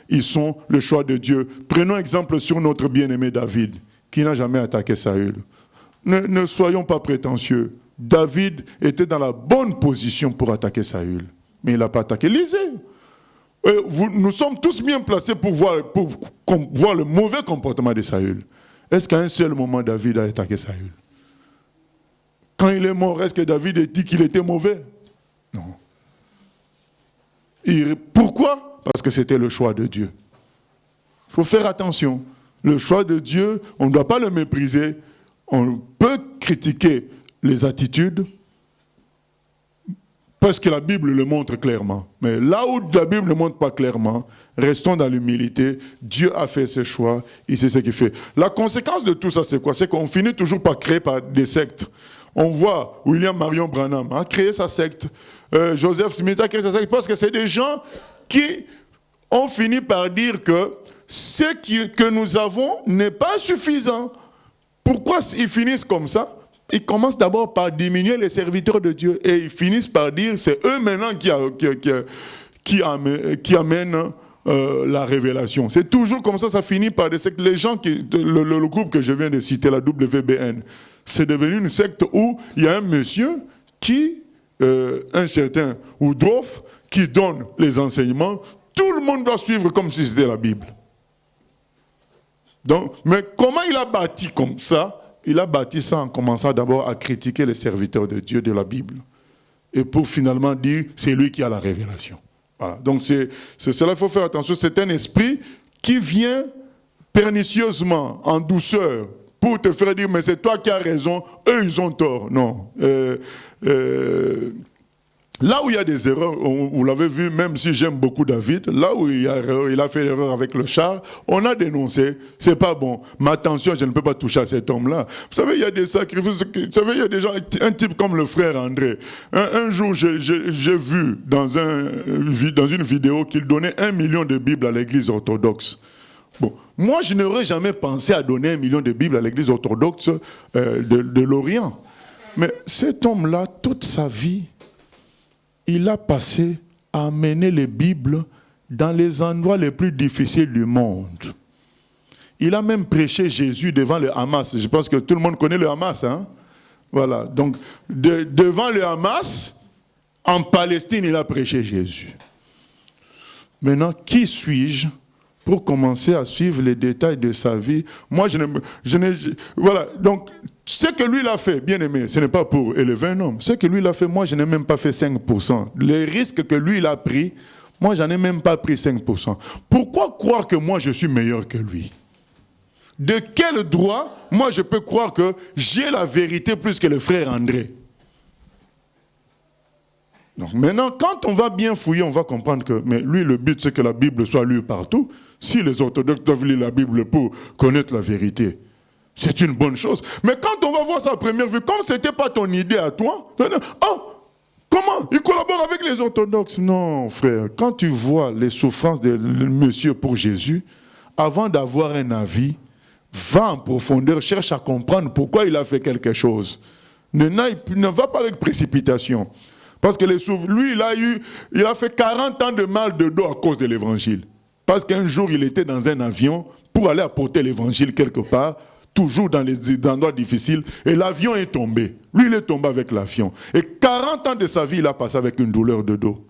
ils sont le choix de Dieu. Prenons exemple sur notre bien-aimé David, qui n'a jamais attaqué Saül. Ne soyons pas prétentieux. David était dans la bonne position pour attaquer Saül, mais il n'a pas attaqué. Lisez. Nous sommes tous bien placés pour voir le mauvais comportement de Saül. Est-ce qu'à un seul moment David a attaqué Saül? Quand il est mort, est-ce que David a dit qu'il était mauvais? Non. Pourquoi? Parce que c'était le choix de Dieu. Il faut faire attention. Le choix de Dieu, on ne doit pas le mépriser. On peut critiquer les attitudes parce que la Bible le montre clairement. Mais là où la Bible ne montre pas clairement, restons dans l'humilité. Dieu a fait ses choix, il sait ce qu'il fait. La conséquence de tout ça, c'est quoi? C'est qu'on finit toujours par créer des sectes. On voit William Marion Branham a créé sa secte. Joseph Smith a créé sa secte parce que c'est des gens qui ont fini par dire que ce que nous avons n'est pas suffisant. Pourquoi ils finissent comme ça? Ils commencent d'abord par diminuer les serviteurs de Dieu et ils finissent par dire c'est eux maintenant qui amènent la révélation. C'est toujours comme ça finit par des sectes. Les gens, le groupe que je viens de citer, la WBN, c'est devenu une secte où il y a un monsieur un certain Woodruff, qui donne les enseignements. Tout le monde doit suivre comme si c'était la Bible. Donc, mais comment il a bâti comme ça? Il a bâti ça en commençant d'abord à critiquer les serviteurs de Dieu de la Bible. Et pour finalement dire, c'est lui qui a la révélation. Voilà. Donc c'est cela, il faut faire attention. C'est un esprit qui vient pernicieusement, en douceur, pour te faire dire, mais c'est toi qui as raison, eux ils ont tort. Non. Là où il y a des erreurs, vous l'avez vu, même si j'aime beaucoup David, là où il y a erreur, il a fait l'erreur avec le char, on a dénoncé, c'est pas bon. Mais attention, je ne peux pas toucher à cet homme-là. Vous savez, il y a des sacrifices, vous savez, il y a des gens, un type comme le frère André. Un jour, j'ai vu dans une vidéo qu'il donnait 1 million de Bibles à l'église orthodoxe. Bon, moi, je n'aurais jamais pensé à donner 1 million de Bibles à l'église orthodoxe de l'Orient. Mais cet homme-là, toute sa vie, il a passé à mener les Bibles dans les endroits les plus difficiles du monde. Il a même prêché Jésus devant le Hamas. Je pense que tout le monde connaît le Hamas. Hein? Voilà. Donc, devant le Hamas, en Palestine, il a prêché Jésus. Maintenant, qui suis-je pour commencer à suivre les détails de sa vie? Moi, voilà. Donc, ce que lui l'a fait, bien aimé, ce n'est pas pour élever un homme. Ce que lui l'a fait, moi, je n'ai même pas fait 5%. Les risques que lui, il a pris, moi, j'en ai même pas pris 5%. Pourquoi croire que moi, je suis meilleur que lui? De quel droit, moi, je peux croire que j'ai la vérité plus que le frère André? Donc, maintenant, quand on va bien fouiller, on va comprendre que, mais lui, le but, c'est que la Bible soit lue partout. Si les orthodoxes doivent lire la Bible pour connaître la vérité, c'est une bonne chose. Mais quand on va voir ça à première vue, comme ce n'était pas ton idée à toi, comment il collabore avec les orthodoxes? Non, frère, quand tu vois les souffrances de monsieur pour Jésus, avant d'avoir un avis, va en profondeur, cherche à comprendre pourquoi il a fait quelque chose. Ne va pas avec précipitation. Parce que lui, il a fait 40 ans de mal de dos à cause de l'évangile. Parce qu'un jour, il était dans un avion pour aller apporter l'évangile quelque part, toujours dans les endroits difficiles, et l'avion est tombé. Lui, il est tombé avec l'avion. Et 40 ans de sa vie, il a passé avec une douleur de dos,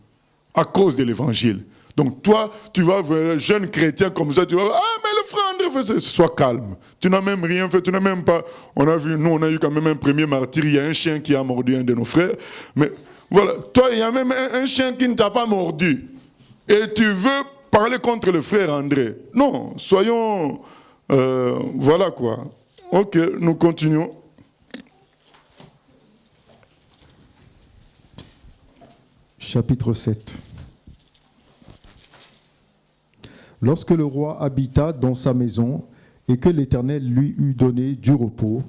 à cause de l'évangile. Donc toi, tu vas voir un jeune chrétien comme ça, tu vas voir, mais le frère André, sois calme. Tu n'as même rien fait, tu n'as même pas... On a eu quand même un premier martyr, il y a un chien qui a mordu un de nos frères. Mais voilà, toi, il y a même un chien qui ne t'a pas mordu. Et tu veux parler contre le frère André. Non, soyons... voilà quoi. Ok, nous continuons. Chapitre 7. Lorsque le roi habita dans sa maison et que l'Éternel lui eut donné du repos,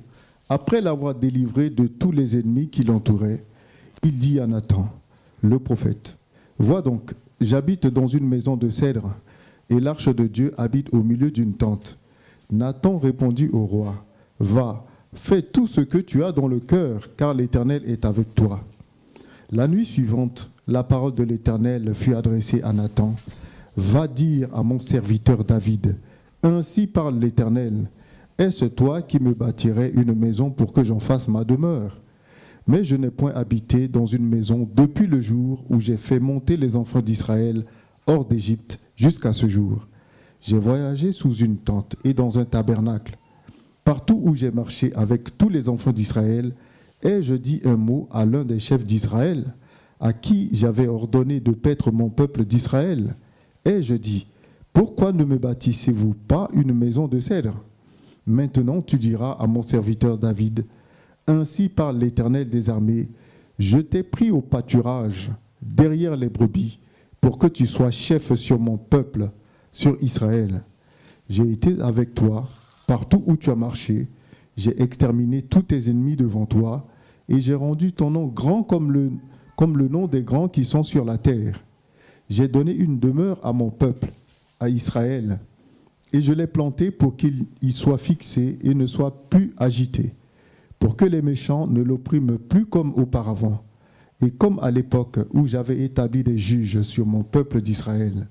après l'avoir délivré de tous les ennemis qui l'entouraient, il dit à Nathan, le prophète, « Vois donc, j'habite dans une maison de cèdre, et l'arche de Dieu habite au milieu d'une tente. » Nathan répondit au roi, « Va, fais tout ce que tu as dans le cœur, car l'Éternel est avec toi. » La nuit suivante, la parole de l'Éternel fut adressée à Nathan. « Va dire à mon serviteur David, ainsi parle l'Éternel, est-ce toi qui me bâtirais une maison pour que j'en fasse ma demeure? Mais je n'ai point habité dans une maison depuis le jour où j'ai fait monter les enfants d'Israël hors d'Égypte jusqu'à ce jour. J'ai voyagé sous une tente et dans un tabernacle. Partout où j'ai marché avec tous les enfants d'Israël, ai-je dit un mot à l'un des chefs d'Israël? à qui j'avais ordonné de paître mon peuple d'Israël. Et je dis, pourquoi ne me bâtissez-vous pas une maison de cèdre? Maintenant tu diras à mon serviteur David, ainsi parle l'Éternel des armées, je t'ai pris au pâturage, derrière les brebis, pour que tu sois chef sur mon peuple, sur Israël. J'ai été avec toi, partout où tu as marché, j'ai exterminé tous tes ennemis devant toi, et j'ai rendu ton nom grand comme le nom des grands qui sont sur la terre. J'ai donné une demeure à mon peuple, à Israël, et je l'ai planté pour qu'il y soit fixé et ne soit plus agité, pour que les méchants ne l'oppriment plus comme auparavant, et comme à l'époque où j'avais établi des juges sur mon peuple d'Israël.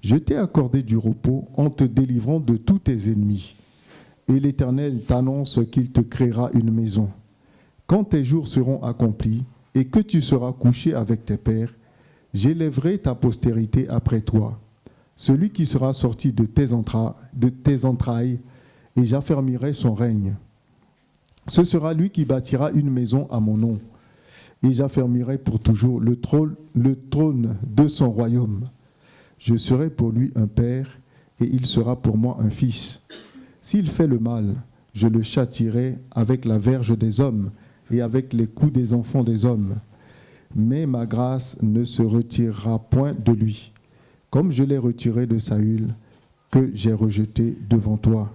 Je t'ai accordé du repos en te délivrant de tous tes ennemis. Et l'Éternel t'annonce qu'il te créera une maison. Quand tes jours seront accomplis et que tu seras couché avec tes pères, j'élèverai ta postérité après toi, celui qui sera sorti de tes entrailles, et j'affermirai son règne. Ce sera lui qui bâtira une maison à mon nom, et j'affermirai pour toujours le trône de son royaume. Je serai pour lui un père, et il sera pour moi un fils. S'il fait le mal, je le châtierai avec la verge des hommes et avec les coups des enfants des hommes. Mais ma grâce ne se retirera point de lui, comme je l'ai retiré de Saül, que j'ai rejeté devant toi.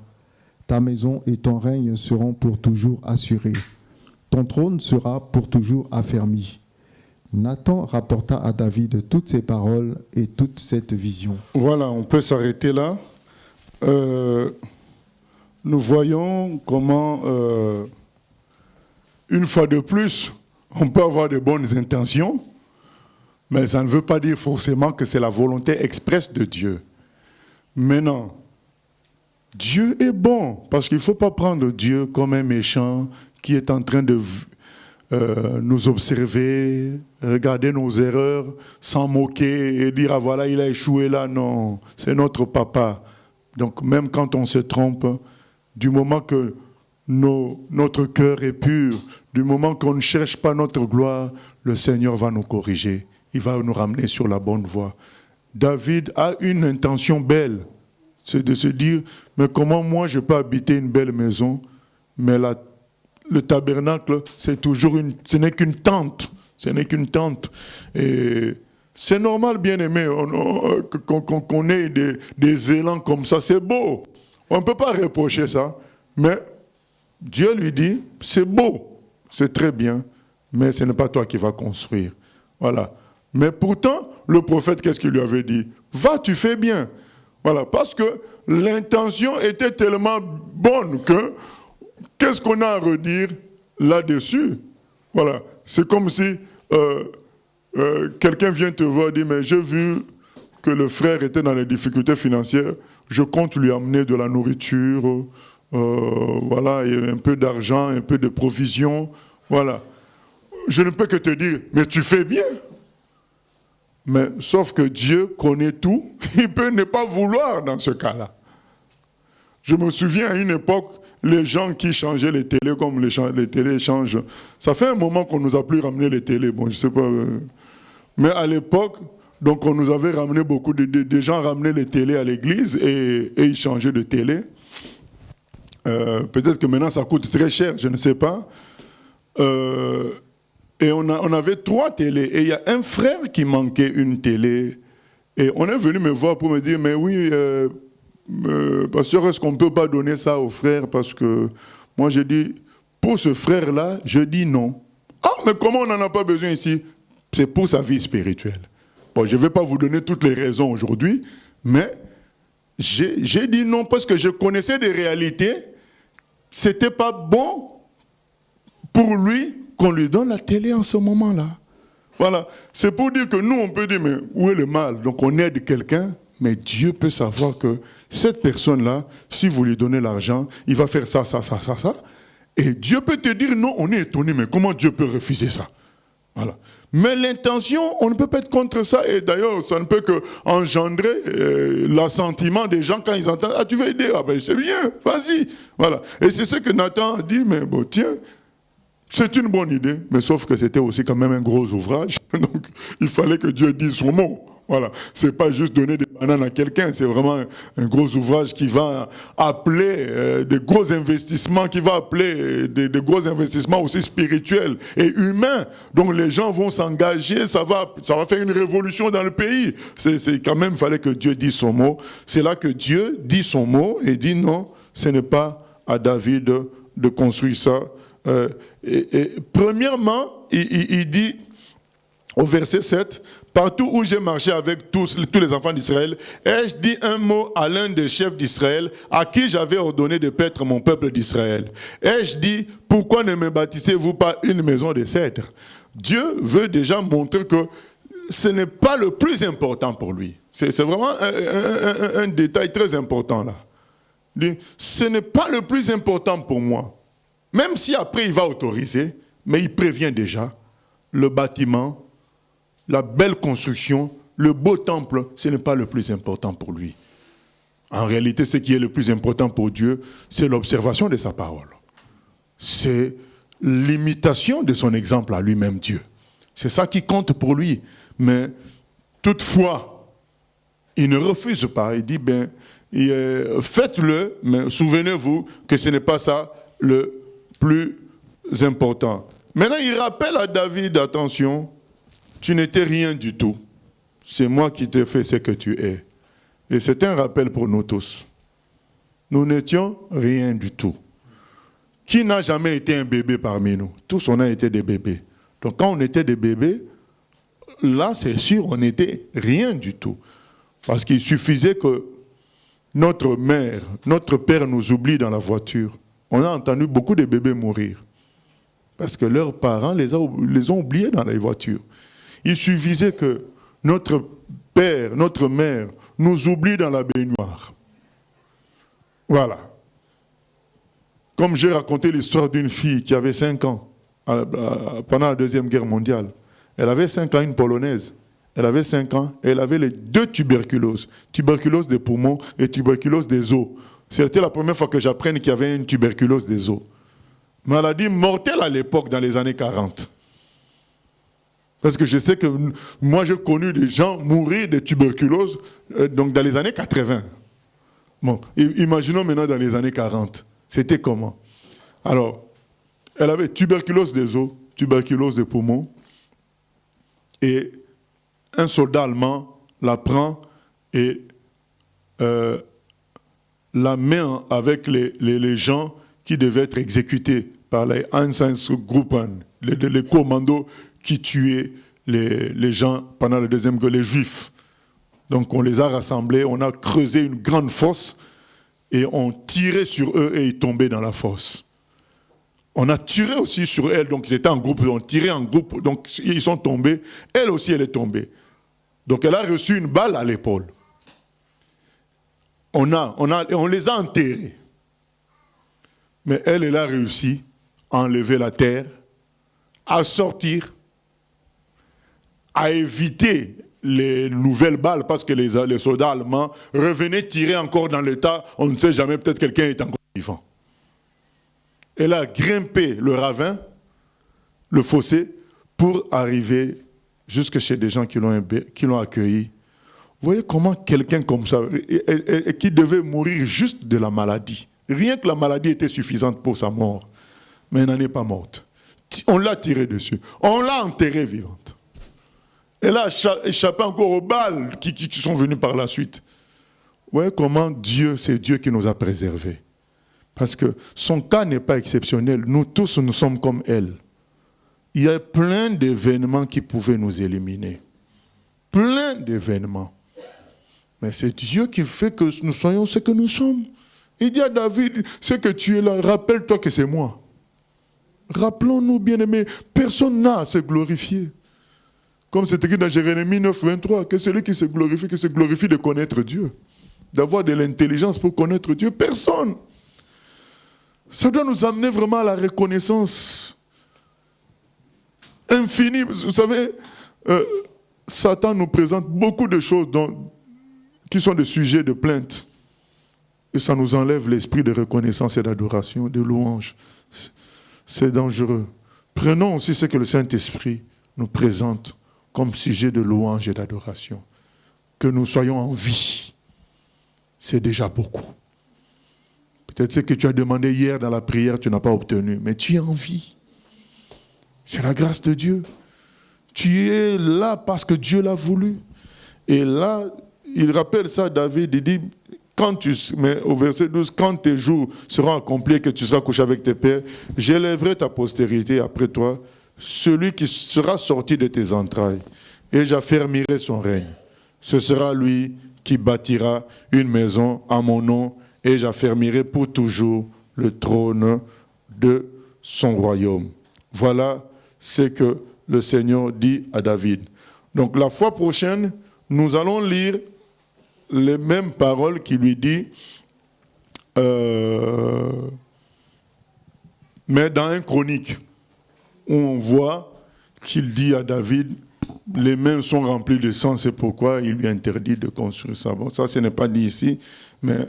Ta maison et ton règne seront pour toujours assurés. Ton trône sera pour toujours affermi. Nathan rapporta à David toutes ces paroles et toute cette vision. Voilà, on peut s'arrêter là. Nous voyons comment, une fois de plus, on peut avoir de bonnes intentions, mais ça ne veut pas dire forcément que c'est la volonté expresse de Dieu. Maintenant, Dieu est bon, parce qu'il ne faut pas prendre Dieu comme un méchant qui est en train de nous observer, regarder nos erreurs, s'en moquer et dire « Ah voilà, il a échoué là ». Non, c'est notre papa. Donc même quand on se trompe, du moment que notre cœur est pur, du moment qu'on ne cherche pas notre gloire, le Seigneur va nous corriger. Il va nous ramener sur la bonne voie. David a une intention belle, c'est de se dire, mais comment moi je peux habiter une belle maison, mais le tabernacle, c'est toujours ce n'est qu'une tente. Ce n'est qu'une tente. Et c'est normal, bien aimé, qu'on ait des élans comme ça. C'est beau. On ne peut pas reprocher ça. Mais Dieu lui dit, c'est beau, c'est très bien, mais ce n'est pas toi qui vas construire. Voilà. Mais pourtant, le prophète, qu'est-ce qu'il lui avait dit? Va, tu fais bien. Voilà. Parce que l'intention était tellement bonne que qu'est-ce qu'on a à redire là-dessus? Voilà. C'est comme si quelqu'un vient te voir et dit, mais j'ai vu que le frère était dans les difficultés financières, je compte lui amener de la nourriture, voilà, et un peu d'argent, un peu de provisions, voilà. Je ne peux que te dire, mais tu fais bien. Mais sauf que Dieu connaît tout, il peut ne pas vouloir dans ce cas-là. Je me souviens à une époque, les gens qui changeaient les télés comme les télés changent. Ça fait un moment qu'on ne nous a plus ramené les télés, bon, je sais pas. Mais à l'époque, donc on nous avait ramené beaucoup, des gens ramenaient les télés à l'église et ils changeaient de télé. Peut-être que maintenant ça coûte très cher, je ne sais pas. Et on avait 3 télés. Et il y a un frère qui manquait une télé. Et on est venu me voir pour me dire, mais oui, pasteur, est-ce qu'on ne peut pas donner ça au frère? Parce que moi j'ai dit, pour ce frère-là, je dis non. Ah, mais comment on n'en a pas besoin ici? C'est pour sa vie spirituelle. Bon, je ne vais pas vous donner toutes les raisons aujourd'hui, mais j'ai dit non parce que je connaissais des réalités. Ce n'était pas bon pour lui qu'on lui donne la télé en ce moment-là. Voilà. C'est pour dire que nous, on peut dire, mais où est le mal? Donc on aide quelqu'un, mais Dieu peut savoir que cette personne-là, si vous lui donnez l'argent, il va faire ça, ça, ça, ça, ça. Et Dieu peut te dire, non, on est étonné, mais comment Dieu peut refuser ça? Voilà. Mais l'intention, on ne peut pas être contre ça. Et d'ailleurs, ça ne peut qu'engendrer l'assentiment des gens quand ils entendent « Ah, tu veux aider? Ah ben c'est bien, vas-y !» Voilà. Et c'est ce que Nathan a dit, mais bon, tiens, C'est une bonne idée, mais sauf que c'était aussi quand même un gros ouvrage. Donc, il fallait que Dieu dise son mot. Voilà. C'est pas juste donner des bananes à quelqu'un, c'est vraiment un gros ouvrage qui va appeler des gros investissements, qui va appeler des gros investissements aussi spirituels et humains. Donc les gens vont s'engager, ça va faire une révolution dans le pays. C'est quand même, il fallait que Dieu dise son mot. C'est là que Dieu dit son mot et dit non, ce n'est pas à David de construire ça. Premièrement, il dit au verset 7, « Partout où j'ai marché avec tous les enfants d'Israël, ai-je dit un mot à l'un des chefs d'Israël, à qui j'avais ordonné de paître mon peuple d'Israël. Ai-je dit, pourquoi ne me bâtissez-vous pas une maison de cèdre ?» Dieu veut déjà montrer que ce n'est pas le plus important pour lui. C'est vraiment un détail très important là. Il dit, ce n'est pas le plus important pour moi. Même si après il va autoriser, mais il prévient déjà le bâtiment, la belle construction, le beau temple, ce n'est pas le plus important pour lui. En réalité, ce qui est le plus important pour Dieu, c'est l'observation de sa parole. C'est l'imitation de son exemple à lui-même, Dieu. C'est ça qui compte pour lui. Mais toutefois, il ne refuse pas. Il dit, faites-le, mais souvenez-vous que ce n'est pas ça le plus important. Maintenant, il rappelle à David, attention, tu n'étais rien du tout. C'est moi qui t'ai fait ce que tu es. Et c'est un rappel pour nous tous. Nous n'étions rien du tout. Qui n'a jamais été un bébé parmi nous? Tous, on a été des bébés. Donc quand on était des bébés, là, c'est sûr, on n'était rien du tout. Parce qu'il suffisait que notre mère, notre père nous oublie dans la voiture. On a entendu beaucoup de bébés mourir. Parce que leurs parents les ont oubliés dans les voitures. Il suffisait que notre père, notre mère nous oublie dans la baignoire. Voilà. Comme j'ai raconté l'histoire d'une fille qui avait 5 ans pendant la Deuxième Guerre mondiale. Elle avait 5 ans, une Polonaise. Elle avait 5 ans et elle avait les 2 tuberculoses. Tuberculose des poumons et tuberculose des os. C'était la première fois que j'apprenne qu'il y avait une tuberculose des os. Maladie mortelle à l'époque, dans les années 40. Parce que je sais que moi, j'ai connu des gens mourir de tuberculose donc dans les années 80. Bon, imaginons maintenant dans les années 40. C'était comment? Alors, elle avait tuberculose des os, tuberculose des poumons, et un soldat allemand la prend et la met avec les gens qui devaient être exécutés par les Einsatzgruppen, les commandos qui tuaient les gens pendant la Deuxième Guerre, les Juifs. Donc on les a rassemblés, on a creusé une grande fosse et on tirait sur eux et ils tombaient dans la fosse. On a tiré aussi sur elle, donc ils étaient en groupe, on tirait en groupe, donc ils sont tombés. Elle aussi, elle est tombée. Donc elle a reçu une balle à l'épaule. On les a enterrés. Mais elle a réussi à enlever la terre, à sortir, à éviter les nouvelles balles parce que les soldats allemands revenaient tirer encore dans le tas. On ne sait jamais, peut-être quelqu'un est encore vivant. Elle a grimpé le ravin, le fossé, pour arriver jusque chez des gens qui l'ont accueilli. Vous voyez comment quelqu'un comme ça, qui devait mourir juste de la maladie, rien que la maladie était suffisante pour sa mort, mais elle n'en est pas morte. On l'a tirée dessus, on l'a enterrée vivante. Elle a échappé encore aux balles qui sont venues par la suite. Vous voyez comment Dieu, c'est Dieu qui nous a préservés. Parce que son cas n'est pas exceptionnel. Nous tous, nous sommes comme elle. Il y a plein d'événements qui pouvaient nous éliminer. Plein d'événements. Mais c'est Dieu qui fait que nous soyons ce que nous sommes. Il dit à David, ce que tu es là, rappelle-toi que c'est moi. Rappelons-nous, bien-aimés, personne n'a à se glorifier. Comme c'est écrit dans Jérémie 9, 23, que celui qui se glorifie de connaître Dieu. D'avoir de l'intelligence pour connaître Dieu. Personne. Ça doit nous amener vraiment à la reconnaissance infinie. Vous savez, Satan nous présente beaucoup de choses qui sont des sujets de plainte. Et ça nous enlève l'esprit de reconnaissance et d'adoration, de louange. C'est dangereux. Prenons aussi ce que le Saint-Esprit nous présente comme sujet de louange et d'adoration. Que nous soyons en vie, c'est déjà beaucoup. Peut-être ce que tu as demandé hier dans la prière, tu n'as pas obtenu, mais tu es en vie. C'est la grâce de Dieu. Tu es là parce que Dieu l'a voulu. Et là, il rappelle ça à David, il dit, mais au verset 12, quand tes jours seront accomplis et que tu seras couché avec tes pères, j'élèverai ta postérité après toi, celui qui sera sorti de tes entrailles, et j'affermirai son règne. Ce sera lui qui bâtira une maison à mon nom, et j'affermirai pour toujours le trône de son royaume. Voilà ce que le Seigneur dit à David. Donc la fois prochaine, nous allons lire les mêmes paroles qu'il lui dit, mais dans un chronique, où on voit qu'il dit à David, les mains sont remplies de sang, c'est pourquoi il lui interdit de construire ça. Bon, ça, ce n'est pas dit ici, mais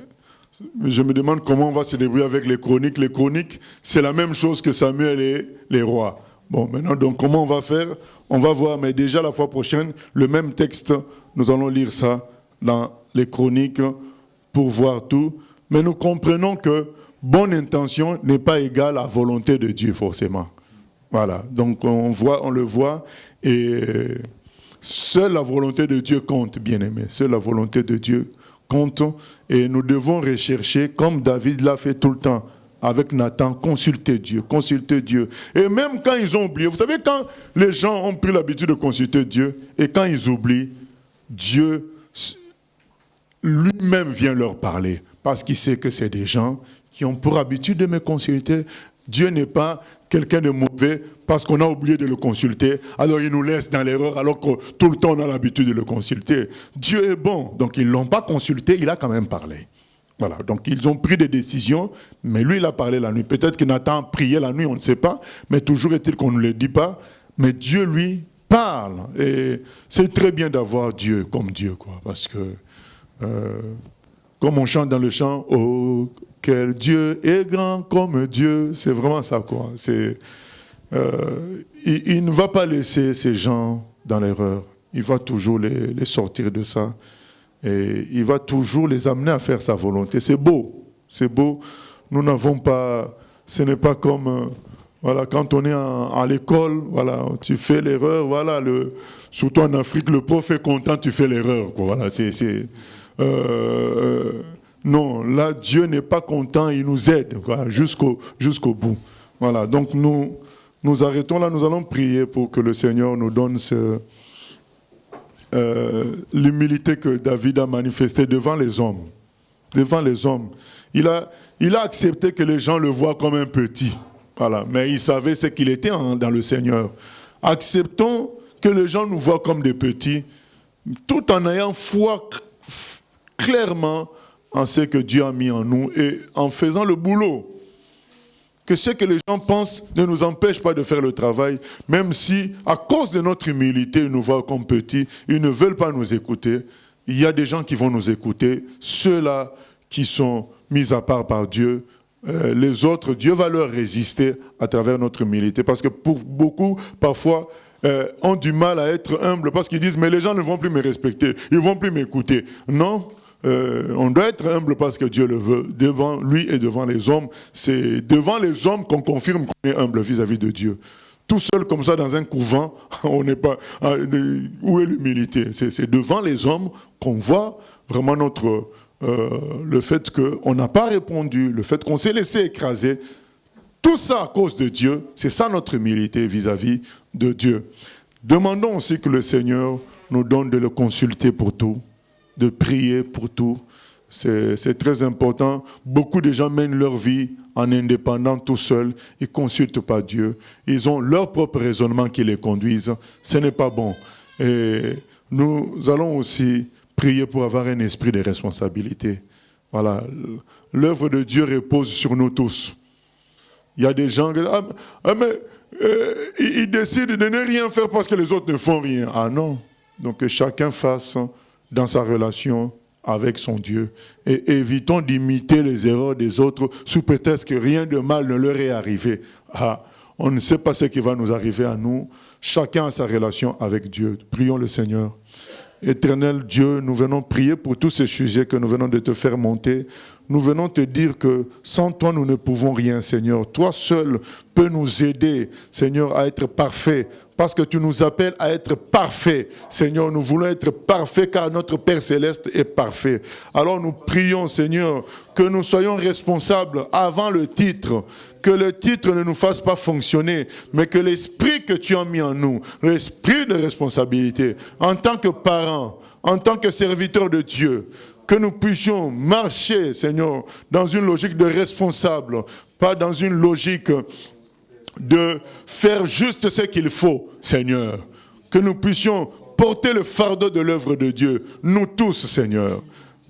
je me demande comment on va se débrouiller avec les chroniques. Les chroniques, c'est la même chose que Samuel et les rois. Bon, maintenant, donc, comment on va faire? On va voir, mais déjà la fois prochaine, le même texte, nous allons lire ça dans les chroniques pour voir tout. Mais nous comprenons que bonne intention n'est pas égale à volonté de Dieu, forcément. Voilà, donc on le voit, et seule la volonté de Dieu compte, bien-aimé. Seule la volonté de Dieu compte, et nous devons rechercher, comme David l'a fait tout le temps, avec Nathan, consulter Dieu. Et même quand ils ont oublié, vous savez, quand les gens ont pris l'habitude de consulter Dieu, et quand ils oublient, Dieu lui-même vient leur parler, parce qu'il sait que c'est des gens qui ont pour habitude de me consulter. Dieu n'est pas quelqu'un de mauvais parce qu'on a oublié de le consulter, alors il nous laisse dans l'erreur alors que tout le temps on a l'habitude de le consulter. Dieu est bon, donc ils ne l'ont pas consulté, il a quand même parlé. Voilà, donc ils ont pris des décisions, mais lui il a parlé la nuit. Peut-être que Nathan a prié la nuit, on ne sait pas, mais toujours est-il qu'on ne le dit pas. Mais Dieu lui parle, et c'est très bien d'avoir Dieu comme Dieu, quoi, parce que comme on chante dans le chant, oh quel Dieu est grand comme Dieu, c'est vraiment ça, quoi. Il ne va pas laisser ces gens dans l'erreur, il va toujours les sortir de ça, et il va toujours les amener à faire sa volonté. C'est beau, nous n'avons pas, ce n'est pas comme, voilà, quand on est à l'école, voilà, tu fais l'erreur, voilà, surtout en Afrique, le prof est content, tu fais l'erreur, quoi, voilà, non, là, Dieu n'est pas content, il nous aide, quoi, jusqu'au bout. Voilà, donc nous arrêtons là, nous allons prier pour que le Seigneur nous donne l'humilité que David a manifestée devant les hommes. Devant les hommes. Il a accepté que les gens le voient comme un petit, voilà, mais il savait ce qu'il était dans le Seigneur. Acceptons que les gens nous voient comme des petits, tout en ayant foi clairement en ce que Dieu a mis en nous et en faisant le boulot. Que ce que les gens pensent ne nous empêche pas de faire le travail, même si, à cause de notre humilité, ils nous voient comme petits, ils ne veulent pas nous écouter. Il y a des gens qui vont nous écouter, ceux-là qui sont mis à part par Dieu. Les autres, Dieu va leur résister à travers notre humilité, parce que pour beaucoup, parfois, ont du mal à être humbles, parce qu'ils disent, mais les gens ne vont plus me respecter, ils ne vont plus m'écouter. Non. On doit être humble parce que Dieu le veut, devant lui et devant les hommes. C'est devant les hommes qu'on confirme qu'on est humble vis-à-vis de Dieu. Tout seul comme ça dans un couvent, on n'est pas. Où est l'humilité? C'est devant les hommes qu'on voit vraiment le fait qu'on n'a pas répondu, le fait qu'on s'est laissé écraser. Tout ça à cause de Dieu, c'est ça notre humilité vis-à-vis de Dieu. Demandons aussi que le Seigneur nous donne de le consulter pour tout, de prier pour tout. C'est très important. Beaucoup de gens mènent leur vie en indépendant tout seuls. Ils ne consultent pas Dieu. Ils ont leur propre raisonnement qui les conduisent. Ce n'est pas bon. Et nous allons aussi prier pour avoir un esprit de responsabilité. Voilà. L'œuvre de Dieu repose sur nous tous. Il y a des gens qui ils décident de ne rien faire parce que les autres ne font rien. Ah non. Donc que chacun fasse dans sa relation avec son Dieu. Et évitons d'imiter les erreurs des autres sous prétexte que rien de mal ne leur est arrivé. Ah, On ne sait pas ce qui va nous arriver à nous. Chacun a sa relation avec Dieu. Prions le Seigneur. Éternel Dieu, nous venons prier pour tous ces sujets que nous venons de te faire monter. Nous venons te dire que sans toi, nous ne pouvons rien, Seigneur. Toi seul peux nous aider, Seigneur, à être parfaits. Parce que tu nous appelles à être parfaits. Seigneur, nous voulons être parfaits car notre Père Céleste est parfait. Alors nous prions, Seigneur, que nous soyons responsables avant le titre. Que le titre ne nous fasse pas fonctionner, mais que l'esprit que tu as mis en nous, l'esprit de responsabilité, en tant que parents, en tant que serviteurs de Dieu, que nous puissions marcher, Seigneur, dans une logique de responsable, pas dans une logique de faire juste ce qu'il faut, Seigneur. Que nous puissions porter le fardeau de l'œuvre de Dieu, nous tous, Seigneur.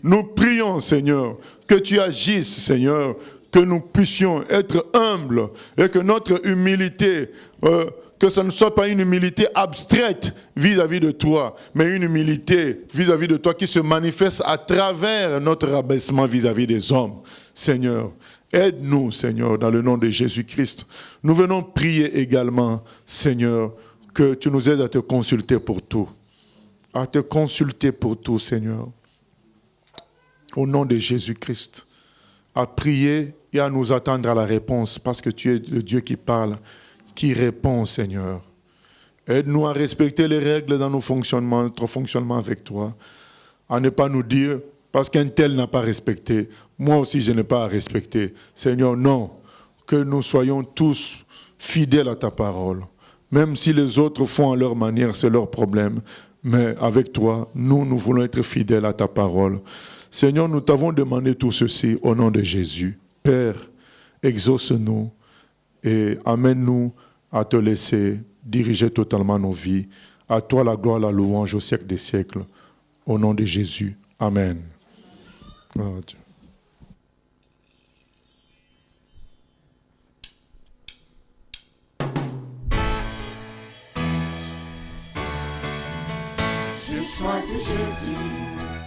Nous prions, Seigneur, que tu agisses, Seigneur, que nous puissions être humbles et que notre humilité, que ce ne soit pas une humilité abstraite vis-à-vis de toi, mais une humilité vis-à-vis de toi qui se manifeste à travers notre rabaissement vis-à-vis des hommes, Seigneur. Aide-nous, Seigneur, dans le nom de Jésus-Christ. Nous venons prier également, Seigneur, que tu nous aides à te consulter pour tout. À te consulter pour tout, Seigneur. Au nom de Jésus-Christ. À prier et à nous attendre à la réponse, parce que tu es le Dieu qui parle, qui répond, Seigneur. Aide-nous à respecter les règles dans nos fonctionnements, notre fonctionnement avec toi. À ne pas nous dire, parce qu'un tel n'a pas respecté, moi aussi je n'ai pas à respecter. Seigneur, non. Que nous soyons tous fidèles à ta parole. Même si les autres font à leur manière, c'est leur problème. Mais avec toi, nous voulons être fidèles à ta parole. Seigneur, nous t'avons demandé tout ceci au nom de Jésus. Père, exauce-nous et amène-nous à te laisser diriger totalement nos vies. À toi la gloire, la louange au siècle des siècles. Au nom de Jésus. Amen. Oh, Dieu. J'ai choisi Jésus.